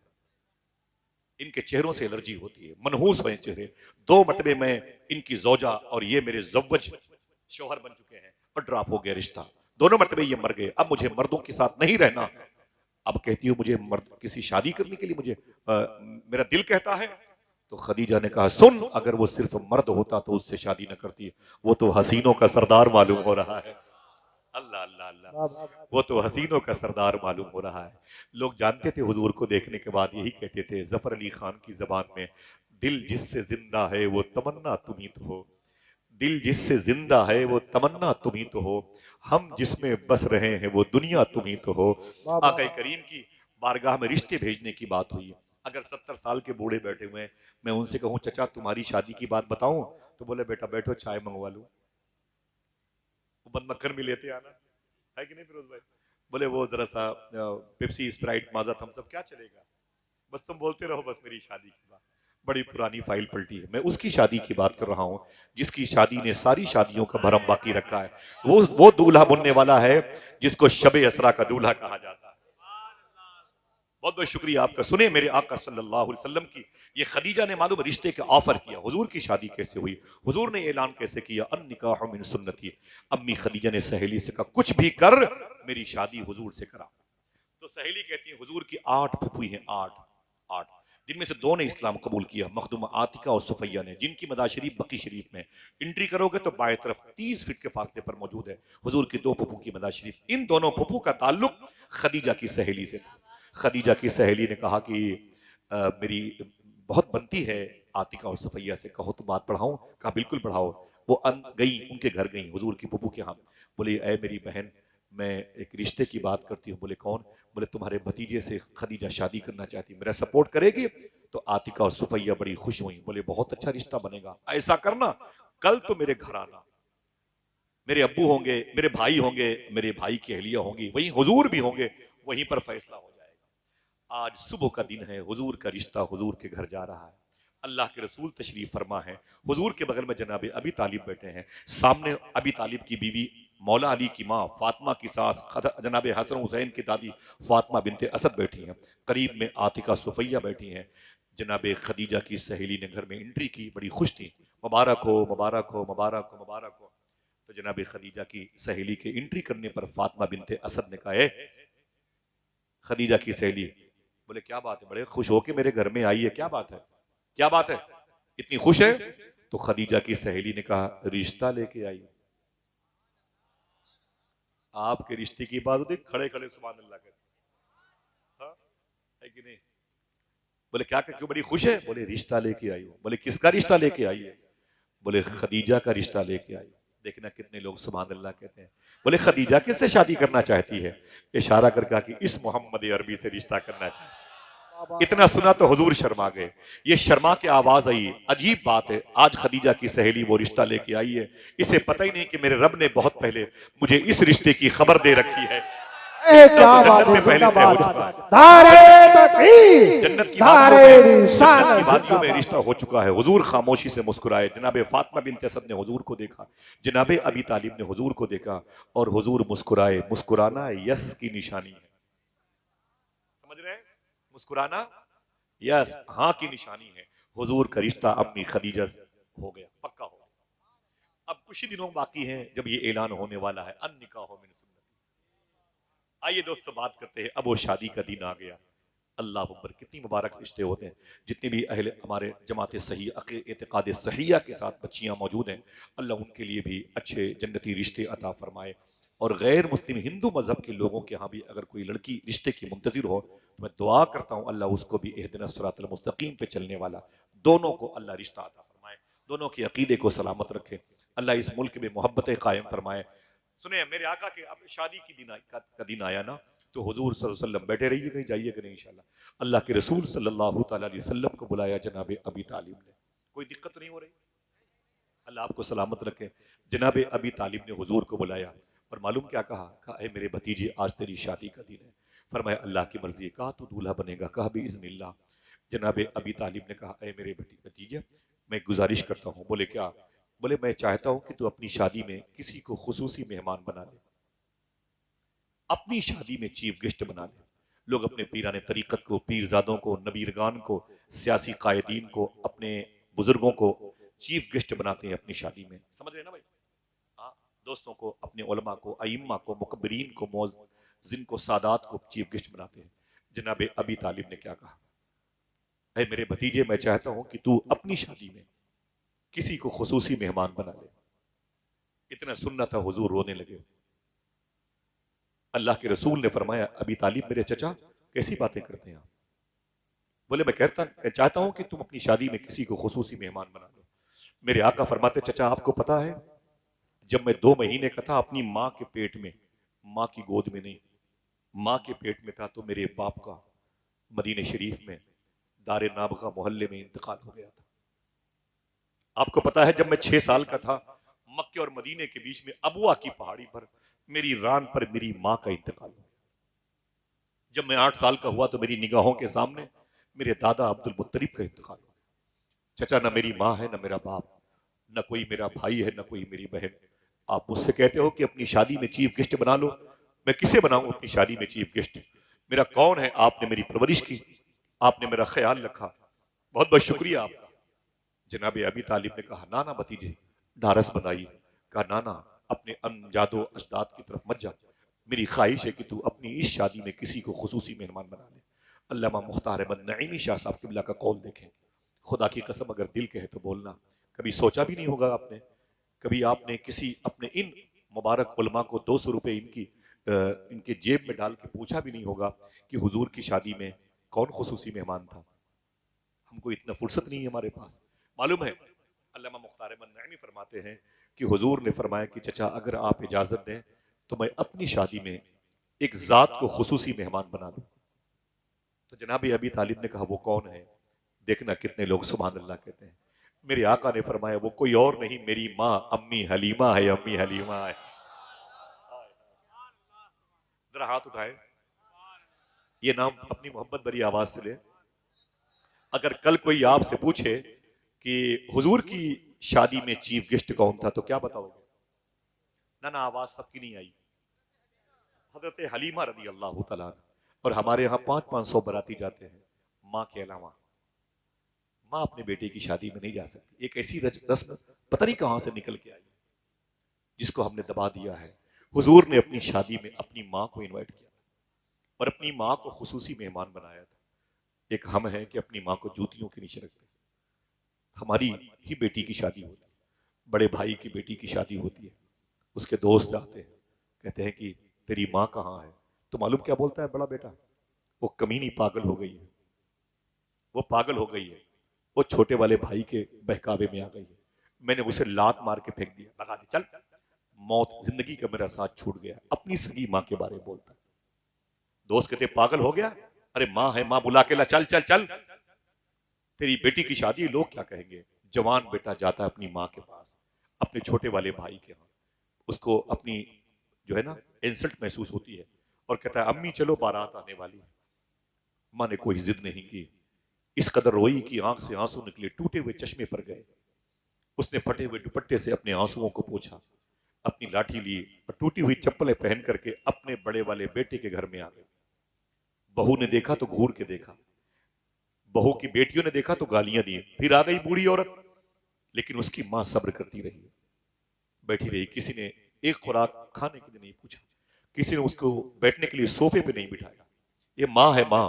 इनके चेहरों से एलर्जी होती है, मनहूस हुए चेहरे। 2 मरतबे मैं इनकी जोजा और ये मेरे जव्वज शोहर बन चुके हैं और ड्रॉप हो गया रिश्ता, दोनों मरतबे ये मर गए, अब मुझे मर्दों के साथ नहीं रहना। अब कहती हूँ मुझे मर्द किसी शादी करने के लिए मुझे मेरा दिल कहता है। तो खदीजा ने कहा सुन, अगर वो सिर्फ मर्द होता तो उससे शादी न करती, वो तो हसीनों का सरदार मालूम हो रहा है। अल्लाह अल्लाह अल्लाह, वो तो हसीनों का सरदार मालूम हो रहा है। लोग जानते थे हुजूर को देखने के बाद यही कहते थे जफर अली खान की जबान में, दिल जिससे जिंदा है वो तमन्ना तुम ही तो हो, दिल जिससे जिंदा है वो तमन्ना तुम ही तो हो, हम जिसमें बस रहे हैं वो दुनिया तुम ही तो हो। आका करीम की बारगाह में रिश्ते भेजने की बात हुई। अगर 70 साल के बूढ़े बैठे हुए हैं, मैं उनसे कहूं चचा तुम्हारी शादी की बात बताऊं, तो बोले बेटा बैठो चाय मंगवा लूं, वो बंद मक्खन भी लेते आना है कि नहीं फिरोज भाई। बोले वो जरा सा पेप्सी स्प्राइट माजा थम्स अप क्या चलेगा, बस तुम बोलते रहो, बस मेरी शादी की बात। बड़ी पुरानी फाइल पलटी है। मैं उसकी शादी की बात कर रहा हूं जिसकी शादी ने सारी शादियों का भरम बाकी रखा है। वो दूल्हा बनने वाला है जिसको शबे असरा का दूल्हा कहा जाता है। बहुत बहुत शुक्रिया आपका। सुने मेरे आका सल्लल्लाहु अलैहि वसल्लम की ये खदीजा ने मालूम रिश्ते का ऑफर किया। हुजूर की शादी कैसे हुई, हुजूर ने ऐलान कैसे किया, अन निकाह मिन सुन्नती। अम्मी खदीजा ने सहेली से कहा कुछ भी कर मेरी शादी हुजूर से करा। तो सहेली कहती है हुजूर की 8 फुफी हैं, 8 जिनमें से 2 ने इस्लाम कबूल किया, मखदूमा आतिका और सुफैया ने, जिनकी मदा शरीफ बकी शरीफ में। एंट्री करोगे तो बाएं तरफ 30 फीट के फासले पर मौजूद है हुजूर की 2 फुफू की मदा शरीफ। इन दोनों फुफू का ताल्लुक खदीजा की सहेली से था। खदीजा की सहेली ने कहा कि मेरी बहुत बनती है आतिका और सफैया से, कहो तो बात बढ़ाऊं। कहा बिल्कुल बढ़ाओ। वो गई, उनके घर गई हुजूर की फुफू के यहाँ। बोली ऐ मेरी बहन मैं एक रिश्ते की बात करती हूँ। बोले कौन। बोले तुम्हारे भतीजे से खदीजा शादी करना चाहती, मेरा सपोर्ट करेगी। तो आतिका और सुफैया बड़ी खुश हुई, बोले बहुत अच्छा रिश्ता बनेगा, ऐसा करना कल तो मेरे घर आना, मेरे अब्बू होंगे, मेरे भाई होंगे, मेरे भाई की अहलिया होंगी, वहीं हुजूर भी होंगे, वहीं पर फैसला हो जाएगा। आज सुबह का दिन है, हुजूर का रिश्ता हुजूर के घर जा रहा है। अल्लाह के रसूल तशरीफ फरमा है, हुजूर के बगल में जनाब अबी तालिब बैठे हैं, सामने अबी तालिब की बीवी मौला अली की माँ फातिमा की सास जनाब हसन हुसैन की दादी फातिमा बिनते असद बैठी हैं, करीब में आतिका सुफैया बैठी हैं। जनाब खदीजा की सहेली ने घर में एंट्री की, बड़ी खुश थी, मुबारक हो मुबारक हो मुबारक हो मुबारक हो। तो जनाब खदीजा की सहेली के एंट्री करने पर फातिमा बिनते असद ने कहा, खदीजा की सहेली, बोले क्या बात है, बड़े खुश हो के मेरे घर में आई है, क्या बात है, क्या बात है, इतनी खुश है? तो खदीजा की सहेली ने कहा, रिश्ता लेके आई। आपके रिश्ते की बात होती, खड़े खड़े सुभान अल्लाह कहते, हाँ है कि नहीं? बोले क्या, क्यों बड़ी खुश है? बोले रिश्ता लेके आई हो। बोले किसका रिश्ता लेके आई है? बोले खदीजा का रिश्ता लेके आई। देखना कितने लोग सुभान अल्लाह कहते हैं। बोले खदीजा किससे शादी करना चाहती है? इशारा कर कहा कि इस मोहम्मद अरबी से रिश्ता करना चाहती है। इतना सुना तो हुजूर शर्मा गए, ये शर्मा के आवाज आई। अजीब बात है, आज खदीजा की सहेली वो रिश्ता लेके आई है, इसे पता ही नहीं कि मेरे रब ने बहुत पहले मुझे इस रिश्ते की खबर दे रखी है। जन्नत में पहले तय हो चुका है, जन्नत की वादियों में रिश्ता हो चुका है। हुजूर खामोशी से मुस्कुराए। जनाबे फातिमा बिनते असद ने हुजूर को देखा, जनाबे अबी तालिब ने हुजूर को देखा और हुजूर मुस्कुराए। मुस्कुराना यस की निशानी है, समझ रहे हैं? मुस्कुराना यस हाँ की निशानी है। हुजूर का रिश्ता अपनी खदीजा से हो गया, पक्का हो गया। अब कुछ ही दिनों बाकी हैं जब ये ऐलान होने वाला है, अन निकाह मिन सुन्नती। आइए दोस्तों बात करते हैं, अब वो शादी का दिन आ गया। अल्लाह अकबर, कितनी मुबारक रिश्ते होते हैं। जितने भी अहले हमारे जमात सही एतकाद सहिया के साथ बच्चियां मौजूद हैं, अल्लाह उनके लिए भी अच्छे जन्नती रिश्ते अता फरमाए। और गैर मुस्लिम हिंदू मजहब के लोगों के यहाँ भी अगर कोई लड़की रिश्ते की मुंतजिर हो तो मैं दुआ करता हूँ अल्लाह उसको भी इहदिना सिरातल मुस्तकीम पे चलने वाला, दोनों को अल्लाह रिश्ता अता फरमाए, दोनों के अकीदे को सलामत रखे। अल्लाह इस मुल्क में मोहब्बतें कायम फरमाए। सुने, मेरे आका के अब शादी की का दिन आया ना, तो हुजूर सल्लल्लाहु अलैहि वसल्लम बैठे रहिए, कहीं जाइएगा नहीं इंशाल्लाह। अल्लाह के रसूल सल्लल्लाहु अलैहि वसल्लम को बुलाया जनाब अबी तालिब ने। कोई दिक्कत नहीं हो रही, अल्लाह आपको सलामत रखे। जनाब अबी तालिब ने हुजूर को बुलाया और मालूम क्या कहा? कहा ए मेरे भतीजे, आज तेरी शादी का दिन है। फरमाया अल्लाह की मर्जी। कहा तू दूल्हा बनेगा? कहा भी इज़्निल्लाह। जनाब अबी तालिब ने कहा ए मेरे भतीजे, मैं गुजारिश करता हूँ। बोले क्या? बोले मैं चाहता हूँ कि तू अपनी शादी में किसी को खुसूसी मेहमान बना ले, अपनी शादी में चीफ गेस्ट बना ले। लोग अपने पीराने तरीकत को, पीरजादों को, नबीरगान को, सियासी कायदीन को, अपने बुजुर्गों को चीफ गेस्ट बनाते हैं अपनी शादी में, समझ रहे ना भाई? हाँ, दोस्तों को, अपने उलमा को, अइम्मा को, मुकब्बरीन को, मौज़िन को, सादात को चीफ गेस्ट बनाते हैं। जनाब अबी तालिब ने क्या कहा? ऐ मेरे भतीजे, मैं चाहता हूं कि तू अपनी शादी में किसी को खुसूसी मेहमान बना ले। इतना सुनना था, हुजूर रोने लगे। अल्लाह के रसूल ने फरमाया अबी तालिब मेरे चचा, कैसी बातें करते हैं आप? बोले मैं चाहता हूं कि तुम अपनी शादी में किसी को खुसूसी मेहमान बना लो। मेरे आका फरमाते, चचा आपको पता है, जब मैं 2 महीने का था अपनी माँ के पेट में, माँ की गोद में नहीं, माँ के पेट में था, तो मेरे बाप का मदीने शरीफ में दारे नाबगा मोहल्ले में इंतकाल हो गया था। आपको पता है जब मैं 6 साल का था, मक्के और मदीने के बीच में अबुआ की पहाड़ी पर मेरी रान पर मेरी माँ का इंतकाल हो गया। जब मैं 8 साल का हुआ तो मेरी निगाहों के सामने मेरे दादा अब्दुल मुत्तलिब का इंतकाल हो गया। चचा, न मेरी माँ है, न मेरा बाप, न कोई मेरा भाई है, न कोई मेरी बहन। आप मुझसे कहते हो कि अपनी शादी में चीफ गेस्ट बना लो, मैं किसे बनाऊं अपनी शादी में चीफ गेस्ट? मेरा कौन है? आपने मेरी परवरिश की, आपने मेरा ख्याल रखा, बहुत बहुत शुक्रिया आपका। जनाब अबी तालिब ने कहा ना ना भतीजे, ढारस बनाइए। कहा ना ना, अपने अनजादो अजदाद की तरफ मत जा, मेरी ख्वाहिश है कि तू अपनी इस शादी में किसी को खुसूसी मेहमान बना ले। अल्लामा मुख्तार अहमद नईमी शाह साहब किबला का कौल देखें, खुदा की कसम अगर दिल कहे तो बोलना। कभी सोचा भी नहीं होगा आपने, कभी आपने किसी अपने इन मुबारक उलमा को 200 रुपए इनके जेब में डाल के पूछा भी नहीं होगा कि हुजूर की शादी में कौन खुसूसी मेहमान था? हमको इतना फुर्सत नहीं है हमारे पास। मालूम है, अल्लामा मुख्तार अहमद नईमी फरमाते हैं कि हुजूर ने फरमाया कि चचा अगर आप इजाजत दें तो मैं अपनी शादी में एक जात को खुसूसी मेहमान बना दूं। तो जनाब अबी तालिब ने कहा वो कौन है? देखना कितने लोग सुभान अल्लाह कहते हैं। मेरे आका ने फरमाया वो कोई और नहीं, मेरी माँ अम्मी हलीमा है, अम्मी हलीमा है। जरा हाथ उठाए, ये नाम अपनी मोहब्बत भरी आवाज से ले। अगर कल कोई आपसे पूछे कि हुजूर की शादी में चीफ गेस्ट कौन था, तो क्या बताओगे? ना आवाज सबकी नहीं आई। हजरत हलीमा रदी अल्लाह तआला। और हमारे यहाँ 500-500 बराती जाते हैं माँ के अलावा। माँ अपने बेटे की शादी में नहीं जा सकती। एक ऐसी रस्म पता नहीं कहां से निकल के आई, जिसको हमने दबा दिया है। हुजूर ने अपनी शादी में अपनी माँ को इनवाइट किया और अपनी माँ को खुसूसी मेहमान बनाया था। एक हम है कि अपनी माँ को जूतियों के नीचे रखते हैं। हमारी ही बेटी की शादी होती है, बड़े भाई की बेटी की शादी होती है, उसके दोस्त आते हैं, कहते हैं कि तेरी माँ कहाँ है? तो मालूम क्या बोलता है बड़ा बेटा? वो कमीनी पागल हो गई है, वो पागल हो गई है, वो छोटे वाले भाई के बहकावे में आ गई है, मैंने उसे लात मार के फेंक दिया, लगा दे चल। मौत जिंदगी का मेरा साथ छूट गया। अपनी सगी माँ के बारे में बोलता है। दोस्त कहते पागल हो गया? अरे माँ है, माँ बुला के ला, चल चल चल, तेरी बेटी की शादी, लोग क्या कहेंगे? जवान बेटा जाता है अपनी माँ के पास, अपने छोटे वाले भाई के यहाँ। उसको अपनी जो है ना इंसल्ट महसूस होती है और कहता है अम्मी चलो बारात आने वाली है। माँ ने कोई जिद नहीं की, इस कदर रोई कि आंख से आंसू निकले, टूटे हुए चश्मे पर गए। उसने फटे हुए दुपट्टे से अपने आंसुओं को पोंछा, अपनी लाठी ली और टूटी हुई चप्पलें पहन करके अपने बड़े वाले बेटे के घर में आ गई। बहू ने देखा तो घूर के देखा, बहू की बेटियों ने देखा तो गालियां दी। फिर आ गई बूढ़ी औरत, लेकिन उसकी मां सब्र करती रही, बैठी रही। किसी ने एक खुराक खाने के लिए नहीं पूछा, किसी ने उसको बैठने के लिए सोफे पे नहीं बिठाया, ये माँ है माँ।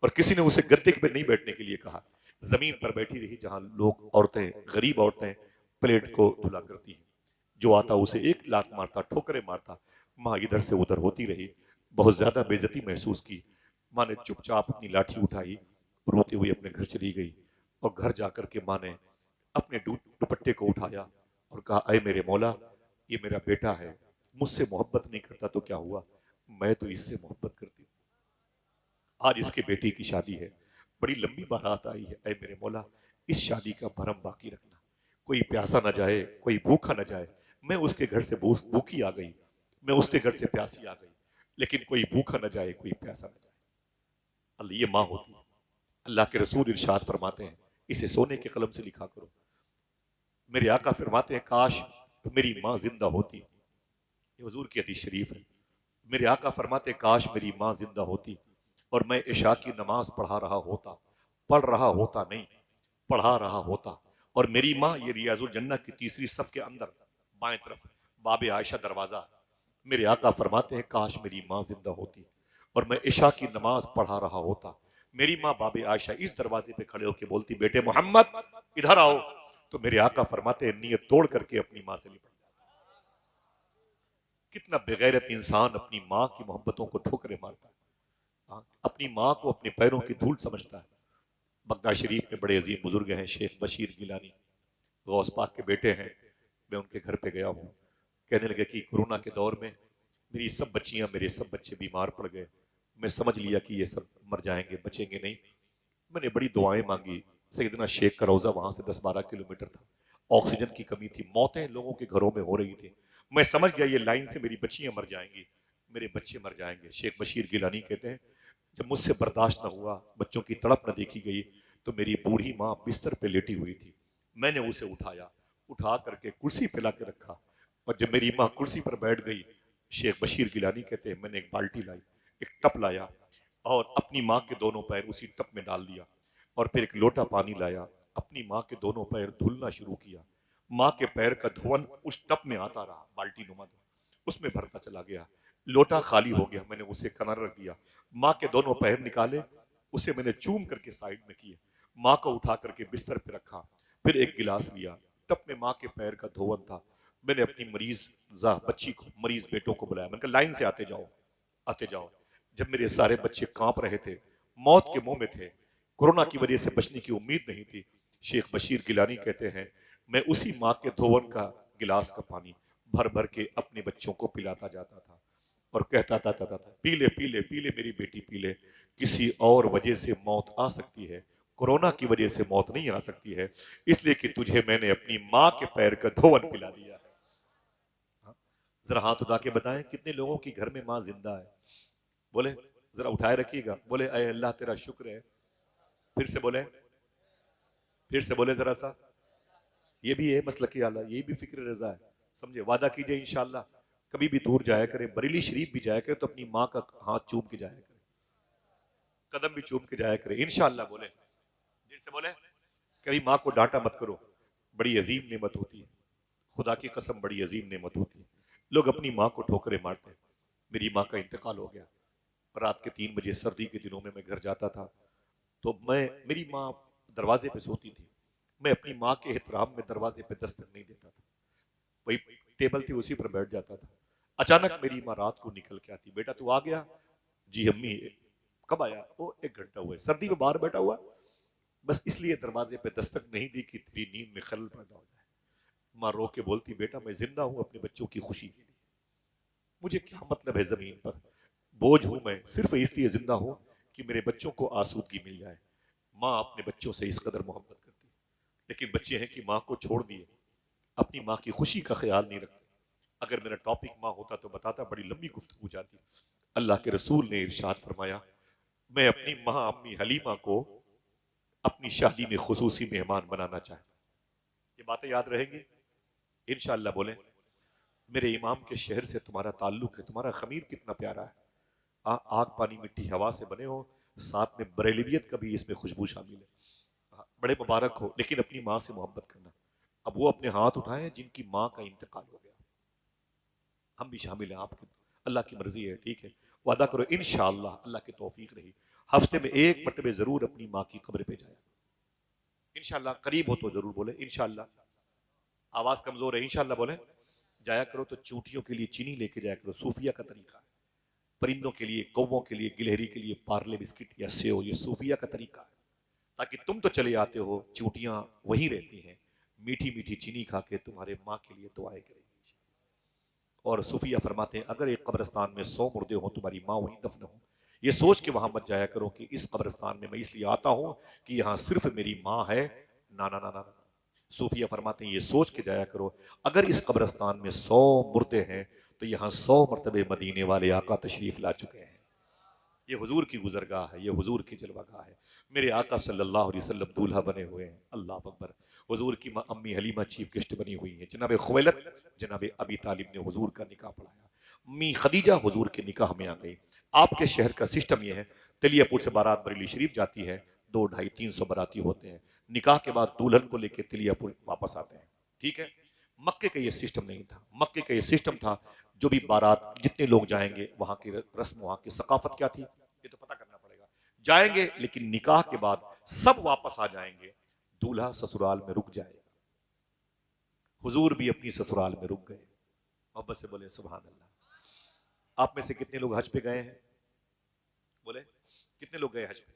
और किसी ने उसे गद्दे पे नहीं बैठने के लिए कहा, जमीन पर बैठी रही जहां लोग, औरतें, गरीब औरतें प्लेट को धुला करती हैं। जो आता उसे एक लात मारता, ठोकरे मारता। माँ इधर से उधर होती रही, बहुत ज्यादा बेइज्जती महसूस की। माँ ने चुपचाप अपनी लाठी उठाई, रोते हुए अपने घर चली गई। और घर जाकर के माँ ने अपने दुपट्टे को उठाया और कहा, अय मेरे मौला, ये मेरा बेटा है, मुझसे मोहब्बत नहीं करता तो क्या हुआ, मैं तो इससे मोहब्बत करती हूँ। आज इसके बेटे की शादी है, बड़ी लंबी बारात आई है, ऐ मेरे मौला इस शादी का भरम बाकी रखना, कोई प्यासा ना जाए, कोई भूखा ना जाए। मैं उसके घर से भूखी आ गई, मैं उसके घर से प्यासी आ गई, लेकिन कोई भूखा ना जाए, कोई प्यासा ना जाए। अल्लाह, ये माँ होती है। अल्लाह के रसूल इरशाद फरमाते हैं, इसे सोने के कलम से लिखा करो। मेरे आका फरमाते हैं, काश मेरी माँ जिंदा होती। ये हुजूर की हदीस शरीफ है। मेरे आका फरमाते, काश मेरी माँ जिंदा होती और मैं इशा की नमाज पढ़ा रहा होता, पढ़ रहा होता नहीं, पढ़ा रहा होता। और मेरी माँ, ये रियाजुल जन्नह की तीसरी सफ के अंदर बाएं तरफ बाबे आयशा दरवाजा, मेरे आका फरमाते हैं, काश मेरी माँ जिंदा होती और मैं इशा की नमाज पढ़ा रहा होता। मेरी माँ बाबे आयशा इस दरवाजे पे खड़े होकर बोलती, बेटे मोहम्मद इधर आओ। तो मेरे आका फरमाते हैं, नीयत तोड़ करके अपनी माँ से लिपट। कितना बेगैरत इंसान अपनी माँ की मोहब्बतों को ठोकरे मारता है, अपनी माँ को अपने पैरों की धूल समझता है। बगदाद शरीफ में बड़े अजीम बुजुर्ग हैं, शेख बशीर गिलानी, गौस पाक के बेटे हैं। मैं उनके घर पे गया हूँ, कहने लगे कि कोरोना के दौर में मेरी सब बच्चियां, मेरे सब बच्चे बीमार पड़ गए। मैं समझ लिया कि ये सब मर जाएंगे, बचेंगे नहीं। मैंने बड़ी दुआएं मांगी। सैयदना शेख का रोजा वहां से 10-12 किलोमीटर था, ऑक्सीजन की कमी थी, मौतें लोगों के घरों में हो रही थी। मैं समझ गया ये लाइन से मेरी बच्चियां मर जाएंगी, मेरे बच्चे मर जाएंगे। शेख बशीर गिलानी कहते हैं, जब मुझसे बर्दाश्त न हुआ, बच्चों की तड़प न देखी गई, तो मेरी बूढ़ी माँ बिस्तर पे लेटी हुई थी, मैंने उसे उठाया, उठा करके कुर्सी पे ला के रखा। और जब मेरी माँ कुर्सी पर बैठ गई, शेख बशीर गिलानी कहते हैं, मैंने एक बाल्टी लाई, एक टप लाया और अपनी माँ के दोनों पैर उसी टप में डाल दिया। और फिर एक लोटा पानी लाया, अपनी माँ के दोनों पैर धुलना शुरू किया। माँ के पैर का धुवन उस टप में आता रहा, बाल्टी नुमा, उसमें भरता चला गया। लोटा खाली हो गया, मैंने उसे किनारे रख दिया। माँ के दोनों पैर निकाले, उसे मैंने चूम करके साइड में किए, माँ को उठा करके बिस्तर पे रखा। फिर एक गिलास लिया, टप में माँ के पैर का धोवन था। मैंने अपनी मरीज बच्ची को, मरीज बेटों को बुलाया, मैंने कहा लाइन से आते जाओ, आते जाओ। जब मेरे सारे बच्चे कांप रहे थे, मौत के मुंह में थे, कोरोना की वजह से बचने की उम्मीद नहीं थी, शेख बशीर गिलानी कहते हैं, मैं उसी माँ के धोवन का गिलास का पानी भर भर के अपने बच्चों को पिलाता जाता था और कहता था, पी ले पी ले पी ले मेरी बेटी पी ले, किसी और वजह से मौत आ सकती है, कोरोना की वजह से मौत नहीं आ सकती है, इसलिए कि तुझे मैंने अपनी माँ के पैर का धोवन पिला दिया है। जरा हाथ उठा के बताएं, कितने लोगों की घर में माँ जिंदा है? बोले, जरा उठाए रखिएगा, बोले अय अल्लाह तेरा शुक्र है। फिर से बोले, फिर से बोले जरा सा। ये भी है मसलक आला, ये भी फिक्र रजा है, समझे। वादा कीजिए इंशाअल्लाह कभी भी दूर जाया करे, बरेली शरीफ भी जाया करे तो अपनी माँ का हाथ चूम के जाया करे, कदम भी चूम के जाया करे इंशाअल्लाह। बोले दिल से बोले। कभी माँ को डांटा मत करो, बड़ी अजीम नेमत होती है, खुदा की कसम बड़ी अजीम नेमत होती है। लोग अपनी माँ को ठोकरे मारते हैं। मेरी माँ का इंतकाल हो गया, रात के 3 बजे सर्दी के दिनों में मैं घर जाता था तो मेरी माँ दरवाजे पे सोती थी, मैं अपनी माँ के एहतराम में दरवाजे पे दस्तक नहीं देता था, वही टेबल थी उसी पर बैठ जाता था। अचानक मेरी माँ रात को निकल के आती, बेटा तू आ गया? जी अम्मी। कब आया? वो 1 घंटा हुआ है, सर्दी में बाहर बैठा हुआ, बस इसलिए दरवाजे पे दस्तक नहीं दी कि तेरी नींद में खलल पैदा हो जाए। माँ रो के बोलती, बेटा मैं जिंदा हूं अपने बच्चों की खुशी के लिए, मुझे क्या मतलब है जमीन पर, बोझ हूं मैं, सिर्फ इसलिए जिंदा हूं कि मेरे बच्चों को आसूदगी मिल जाए। माँ अपने बच्चों से इस कदर मोहब्बत करती है, लेकिन बच्चे हैं कि माँ को छोड़ दिए, अपनी माँ की खुशी का ख्याल नहीं रखते। अगर मेरा टॉपिक माँ होता तो बताता, बड़ी लंबी गुफ्तगू जाती। अल्लाह के रसूल ने इरशाद फरमाया, मैं अपनी माँ अम्मी हलीमा को अपनी शादी में खुसूसी मेहमान बनाना चाहता। ये बातें याद रहेंगी इंशाअल्लाह। बोले मेरे इमाम के शहर से तुम्हारा ताल्लुक है, तुम्हारा खमीर कितना प्यारा है, आग पानी मिट्टी हवा से बने हो, साथ में बरेलवियत का भी इसमें खुशबू शामिल है, बड़े मुबारक हो, लेकिन अपनी माँ से मोहब्बत करना। अब वो अपने हाथ उठाए जिनकी माँ का इंतकाल हो गया, हम भी शामिल हैं आपके, अल्लाह की मर्जी है, ठीक है। वादा करो इंशाअल्लाह, अल्लाह की तौफीक रही, हफ्ते में 1 मरतबे जरूर अपनी माँ की कब्र पे जाए इंशाअल्लाह। करीब हो तो जरूर बोले इंशाअल्लाह, आवाज कमजोर है इंशाअल्लाह बोले। जाया करो तो चूंटियों के लिए चीनी लेके जाया करो, सूफिया का तरीका है। परिंदों के लिए, कौवों के लिए, गिलहरी के लिए पार्ले बिस्किट या सेव, ये सूफिया का तरीका है। ताकि तुम तो चले आते हो, चूंटियां वहीं रहती हैं, मीठी मीठी चीनी खा के तुम्हारे माँ के लिए दुआएं करेंगी। और सूफिया फरमाते हैं, अगर एक कब्रिस्तान में 100 मुर्दे हों, तुम्हारी माँ वहीं दफन हो, ये सोच के वहां मत जाया करो कि इस कब्रिस्तान में मैं इसलिए आता हूं कि यहाँ सिर्फ मेरी माँ है। ना ना ना ना ना, सूफिया फरमाते हैं ये सोच के जाया करो, अगर इस कब्रिस्तान में 100 मुर्दे हैं तो यहाँ 100 मरतबे मदीने वाले आका तशरीफ ला चुके हैं। ये हुजूर की गुजरगाह है, ये हुजूर की जलवागाह है। मेरे आका सल्लल्लाहु अलैहि वसल्लम दूल्हा बने हुए हैं, अल्लाह अकबर। हुजूर की माँ अम्मी हलीमा चीफ गेस्ट बनी हुई हैं, जनाब खुवैलद जनाब अबी तालिब ने हुजूर का निकाह पढ़ाया, अम्मी खदीजा हुजूर के निकाह में आ गई। आपके शहर का सिस्टम यह है, तिलियापुर से बारात बरेली शरीफ जाती है, 2, 250, 300 बाराती होते हैं, निकाह के बाद दुल्हन को लेकर तिलियापुर वापस आते हैं, ठीक है। मक्के का ये सिस्टम नहीं था, मक्के का ये सिस्टम था जो भी बारात जितने लोग जाएंगे वहां की रस्म, वहां की सकाफत क्या थी ये तो पता करना पड़ेगा। जाएंगे लेकिन निकाह के बाद सब वापस आ जाएंगे, दूल्हा ससुराल में रुक जाएगा। हुजूर भी अपनी ससुराल में रुक गए। मोहब्बत से बोले सुभान अल्लाह। आप में से कितने लोग हज पे गए हैं? बोले कितने लोग गए हज पे?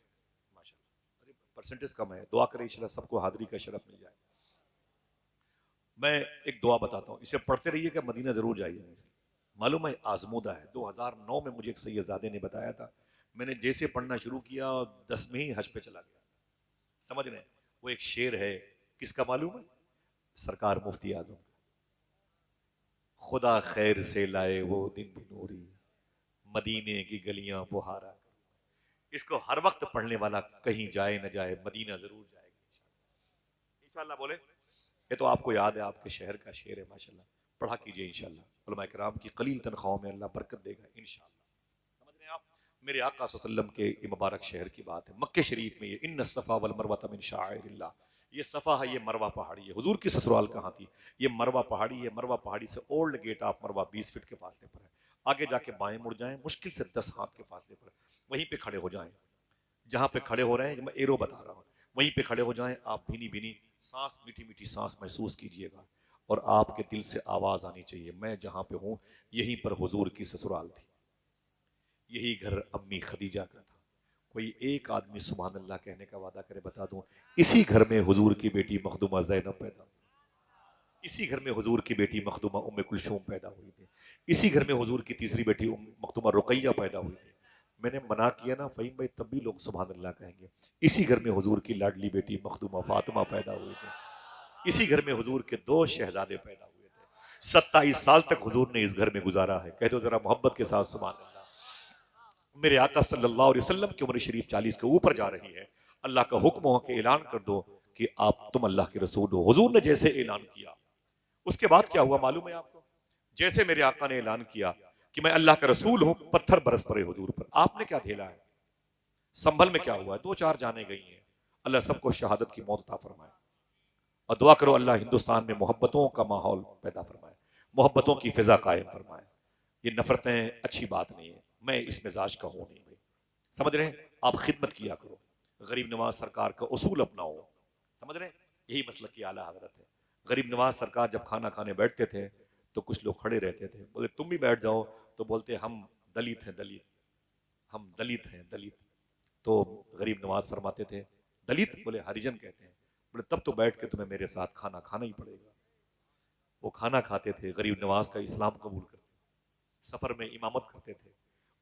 माशाल्लाह, अरे परसेंटेज कम है, दुआ करें इंशाल्लाह सबको हाजिरी का शरफ मिल जाए। मैं एक दुआ बताता हूँ, इसे पढ़ते रहिएगा, मदीना जरूर जाइए। मालूम है आजमूदा है, 2009 में मुझे एक सैयदजादे ने बताया था, मैंने जैसे पढ़ना शुरू किया 10 में ही हज पे चला गया। समझ रहे हैं? वो एक शेर है, किसका मालूम है? सरकार मुफ्ती आजम, खुदा खैर से लाए वो दिन भी नूरी, मदीने की गलियां बुहारा। इसको हर वक्त पढ़ने वाला कहीं जाए न जाए, मदीना जरूर जाएगा इंशाल्लाह। बोले ये तो आपको याद है, आपके शहर का शेर है, माशाल्लाह पढ़ा कीजिए इंशाल्लाह। उलमा किराम की कलील तनख्वाहों में अल्लाह बरकत देगा इंशाल्लाह। समझ रहे हैं आप? मेरे आका सल्लल्लाहु अलैहि वसल्लम के मुबारक शहर की बात है, मक्के शरीफ में ये इन्न सफ़ा वल मरवा मिन शाइरिल्लाह, ये सफ़ा है, ये मरवा पहाड़ी है। हुजूर की ससुराल कहाँ थी? ये मरवा पहाड़ी है। मरवा पहाड़ी से ओल्ड गेट ऑफ मरवा 20 फीट के फासले पर है। आगे जाके बाएं मुड़ जाएं, मुश्किल से 10 हाथ के फासले पर, वहीं पे खड़े हो जाएं, जहां पे खड़े हो रहे हैं मैं एरो बता रहा हूँ, वहीं पे खड़े हो जाएं। आप भीनी भीनी सांस, मीठी मीठी सांस महसूस कीजिएगा और आपके दिल से आवाज आनी चाहिए, मैं जहां पे हूं यहीं पर हुजूर की ससुराल थी, यही घर अम्मी खदीजा का था। कोई एक आदमी सुभान अल्लाह कहने का वादा करे, बता दूं इसी घर में हुजूर की बेटी मखदूमा ज़ैनब पैदा, इसी घर में हुजूर की बेटी मखदूमा उम्मे कुलसूम पैदा हुई थी, इसी घर में हुजूर की तीसरी बेटी मखदूमा रुकैया पैदा हुई थी। मैंने मना किया ना फ़हीम भाई, तब भी लोग सुभान अल्लाह कहेंगे। इसी घर में हुजूर की लाडली बेटी मखदूमा फातिमा पैदा हुई थी, इसी घर में हुजूर के 2 शहजादे पैदा हुए थे। 27 साल तक हुजूर ने इस घर में गुजारा है। कह दो जरा मोहब्बत के साथ सुभान अल्लाह। मेरे आका सल्लल्लाहु अलैहि वसल्लम की उम्र शरीफ 40 के ऊपर जा रही है, अल्लाह का हुक्म हो के ऐलान कर दो कि आप तुम अल्लाह के रसूल हो। हुजूर ने जैसे ऐलान किया, उसके बाद क्या हुआ मालूम है आपको? जैसे मेरे आका ने ऐलान किया कि मैं अल्लाह का रसूल हूं, पत्थर बरस पड़े हुजूर पर। आपने क्या झेला है? संभल में क्या हुआ है? 2-4 जाने गई हैं। अल्लाह सबको शहादत की मौत अता फरमाए। और दुआ करो अल्लाह हिंदुस्तान में मोहब्बतों का माहौल पैदा फरमाए, मोहब्बतों की फिजा कायम फरमाए। ये नफरतें अच्छी बात नहीं है, मैं इस मिजाज का हूं नहीं भाई। समझ रहे हैं? आप खिदमत किया करो, गरीब नवाज सरकार का उसूल अपनाओ। समझ रहे हैं? यही मसलक की आला हजरत है। गरीब नवाज सरकार जब खाना खाने बैठते थे तो कुछ लोग खड़े रहते थे, बोले तुम भी बैठ जाओ, तो बोलते हम दलित हैं, दलित, हम दलित हैं, दलित। तो गरीब नवाज फरमाते थे दलित? बोले हरिजन कहते हैं। बोले तब तो बैठ के तुम्हें मेरे साथ खाना खाना ही पड़ेगा। वो खाना खाते थे, गरीब नवाज का इस्लाम कबूल करते, सफर में इमामत करते थे,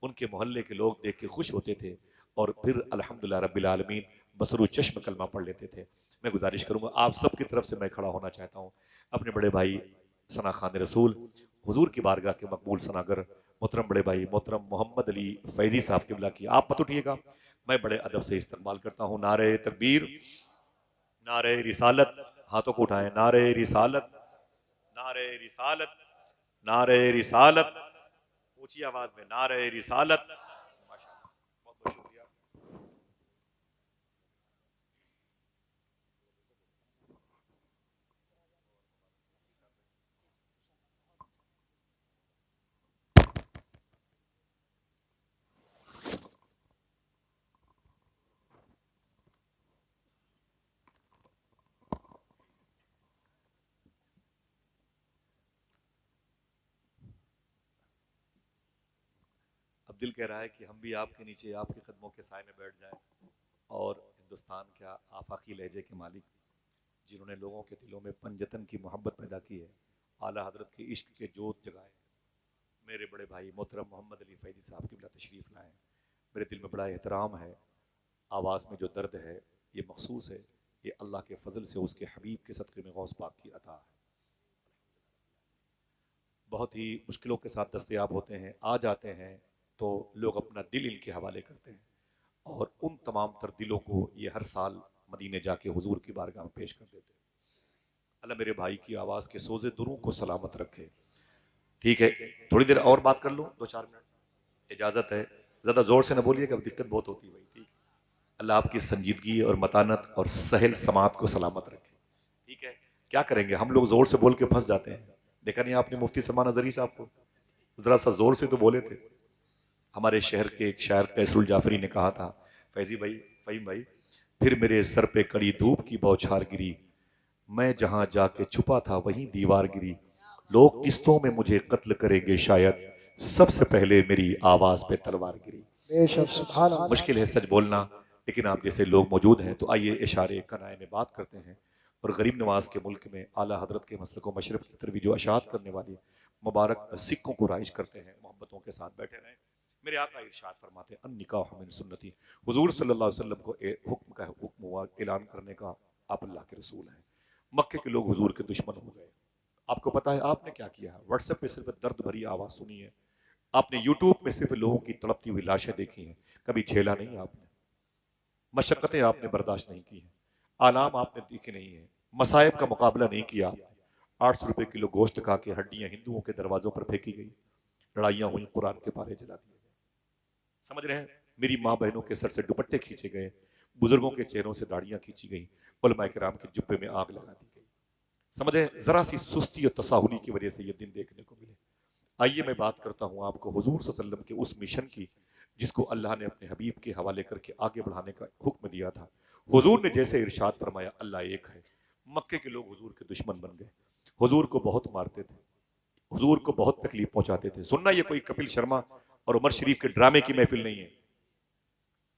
उनके मोहल्ले के लोग देख के खुश होते थे और फिर अल्हम्दुलिल्लाह रब्बिल आलमीन बसरू चश्म कलमा पढ़ लेते थे। मैं गुजारिश करूंगा आप सबकी तरफ से, मैं खड़ा होना चाहता हूँ अपने बड़े भाई सना खान रसूल हुजूर की बारगाह के मकबूल सनागर मोहतरम बड़े भाई मोहतरम मोहम्मद अली फैजी साहब किबला की आप मत उठिएगा, मैं बड़े अदब से इस्तेमाल करता हूँ। नारे तकबीर, नारे रिसालत, हाथों को उठाएं, नारे रिसालत, नारे रिसालत, नारे रिसालत, ऊंची आवाज में नारे रिसालत। माशाअल्लाह, बहुत बहुत शुक्रिया। अब दिल कह रहा है कि हम भी आपके नीचे आपके कदमों के साए में बैठ जाएं और हिंदुस्तान क्या आफाकी लहजे के मालिक जिन्होंने लोगों के दिलों में पंजतन की मोहब्बत पैदा की है, आला हजरत के इश्क के जोत जगाए, मेरे बड़े भाई मोहतरम मोहम्मद अली फैजी साहब की तशरीफ़ लाएँ। मेरे दिल में बड़ा एहतराम है, आवाज़ में जो दर्द है ये मखसूस है, ये अल्लाह के फजल से उसके हबीब के सदक़े में गौस पाक की अता है। बहुत ही मुश्किलों के साथ दस्तयाब होते हैं, आ जाते हैं तो लोग अपना दिल इनके हवाले करते हैं और उन तमाम तर दिलों को ये हर साल मदीने जाके हुजूर की बारगाह में पेश कर देते हैं। अल्लाह मेरे भाई की आवाज़ के सोजे दुरों को सलामत रखे। ठीक है, थोड़ी देर और बात कर लूँ, 2-4 मिनट इजाज़त है? ज़्यादा ज़ोर से ना बोलिए, कभी दिक्कत बहुत होती है भाई। ठीक, अल्लाह आपकी संजीदगी और मतानत और सहल समात को सलामत रखे। ठीक है, क्या करेंगे हम लोग, ज़ोर से बोल के फंस जाते हैं। देखा नहीं आपने मुफ्ती सलमान अज़हरी साहब को? ज़रा सा ज़ोर से तो बोले थे। हमारे शहर के एक शायर कैसरुल जाफरी ने कहा था, फैजी भाई, फ़हीम भाई, फिर मेरे सर पे कड़ी धूप की बौछार गिरी, मैं जहां जाके छुपा था वहीं दीवार गिरी, लोग किस्तों में मुझे कत्ल करेंगे शायद, सबसे पहले मेरी आवाज पे तलवार गिरी। बेशक सुभान अल्लाह। मुश्किल है सच बोलना, लेकिन आप जैसे लोग मौजूद हैं तो आइए इशारे कनाए में बात करते हैं और गरीब नवाज के मुल्क में आला हजरत के मसलक व मशरफ की तरफ जो अशात करने वाली मुबारक सिक्कों को राइज करते हैं, मोहब्बतों के साथ बैठे रहें। मेरे आका इरशाद फरमाते हैं, अन निकाह मिन सुन्नती, हुजूर सल्लल्लाहु अलैहि वसल्लम को हुक्म हुआ ऐलान करने का, आप अल्लाह के रसूल हैं। मक्के के लोग हुजूर के दुश्मन हो गए। आपको पता है आपने क्या किया? व्हाट्सएप पे सिर्फ दर्द भरी आवाज़ सुनी है, आपने यूट्यूब में सिर्फ लोगों की तड़पती हुई लाशें देखी हैं, कभी झेला नहीं आपने, मशक्क़तें आपने बर्दाश्त नहीं की हैं, आलाम आपने देखे नहीं है, मसाइब का मुकाबला नहीं किया आपने। 800 रुपये किलो गोश्त खा के हड्डियां हिंदुओं के दरवाजों पर फेंकी गई, लड़ाइयां हुई, कुरान के पारे जला दिए गए। समझ रहे हैं? मेरी माँ बहनों के सर से दुपट्टे खींचे गए, बुजुर्गों के चेहरों से दाढ़ियां खींची गई, उलमा किराम के जुब्बे में आग लगा दी गई। समझ रहे हैं? जरा सी सुस्ती और तसाहुली की वजह से ये दिन देखने को मिले। आइए मैं बात करता हूँ आपको हुजूर सल्लल्लाहु अलैहि वसल्लम के उस मिशन की जिसको अल्लाह ने अपने हबीब के हवाले करके आगे बढ़ाने का हुक्म दिया था। हुजूर ने जैसे इरशाद फरमाया, अल्लाह एक है। मक्के के लोग हुजूर के दुश्मन बन गए, हुजूर को बहुत मारते थे, हुजूर को बहुत तकलीफ पहुंचाते थे। सुनना, ये कोई कपिल शर्मा और उमर शरीफ के ड्रामे की महफिल नहीं है।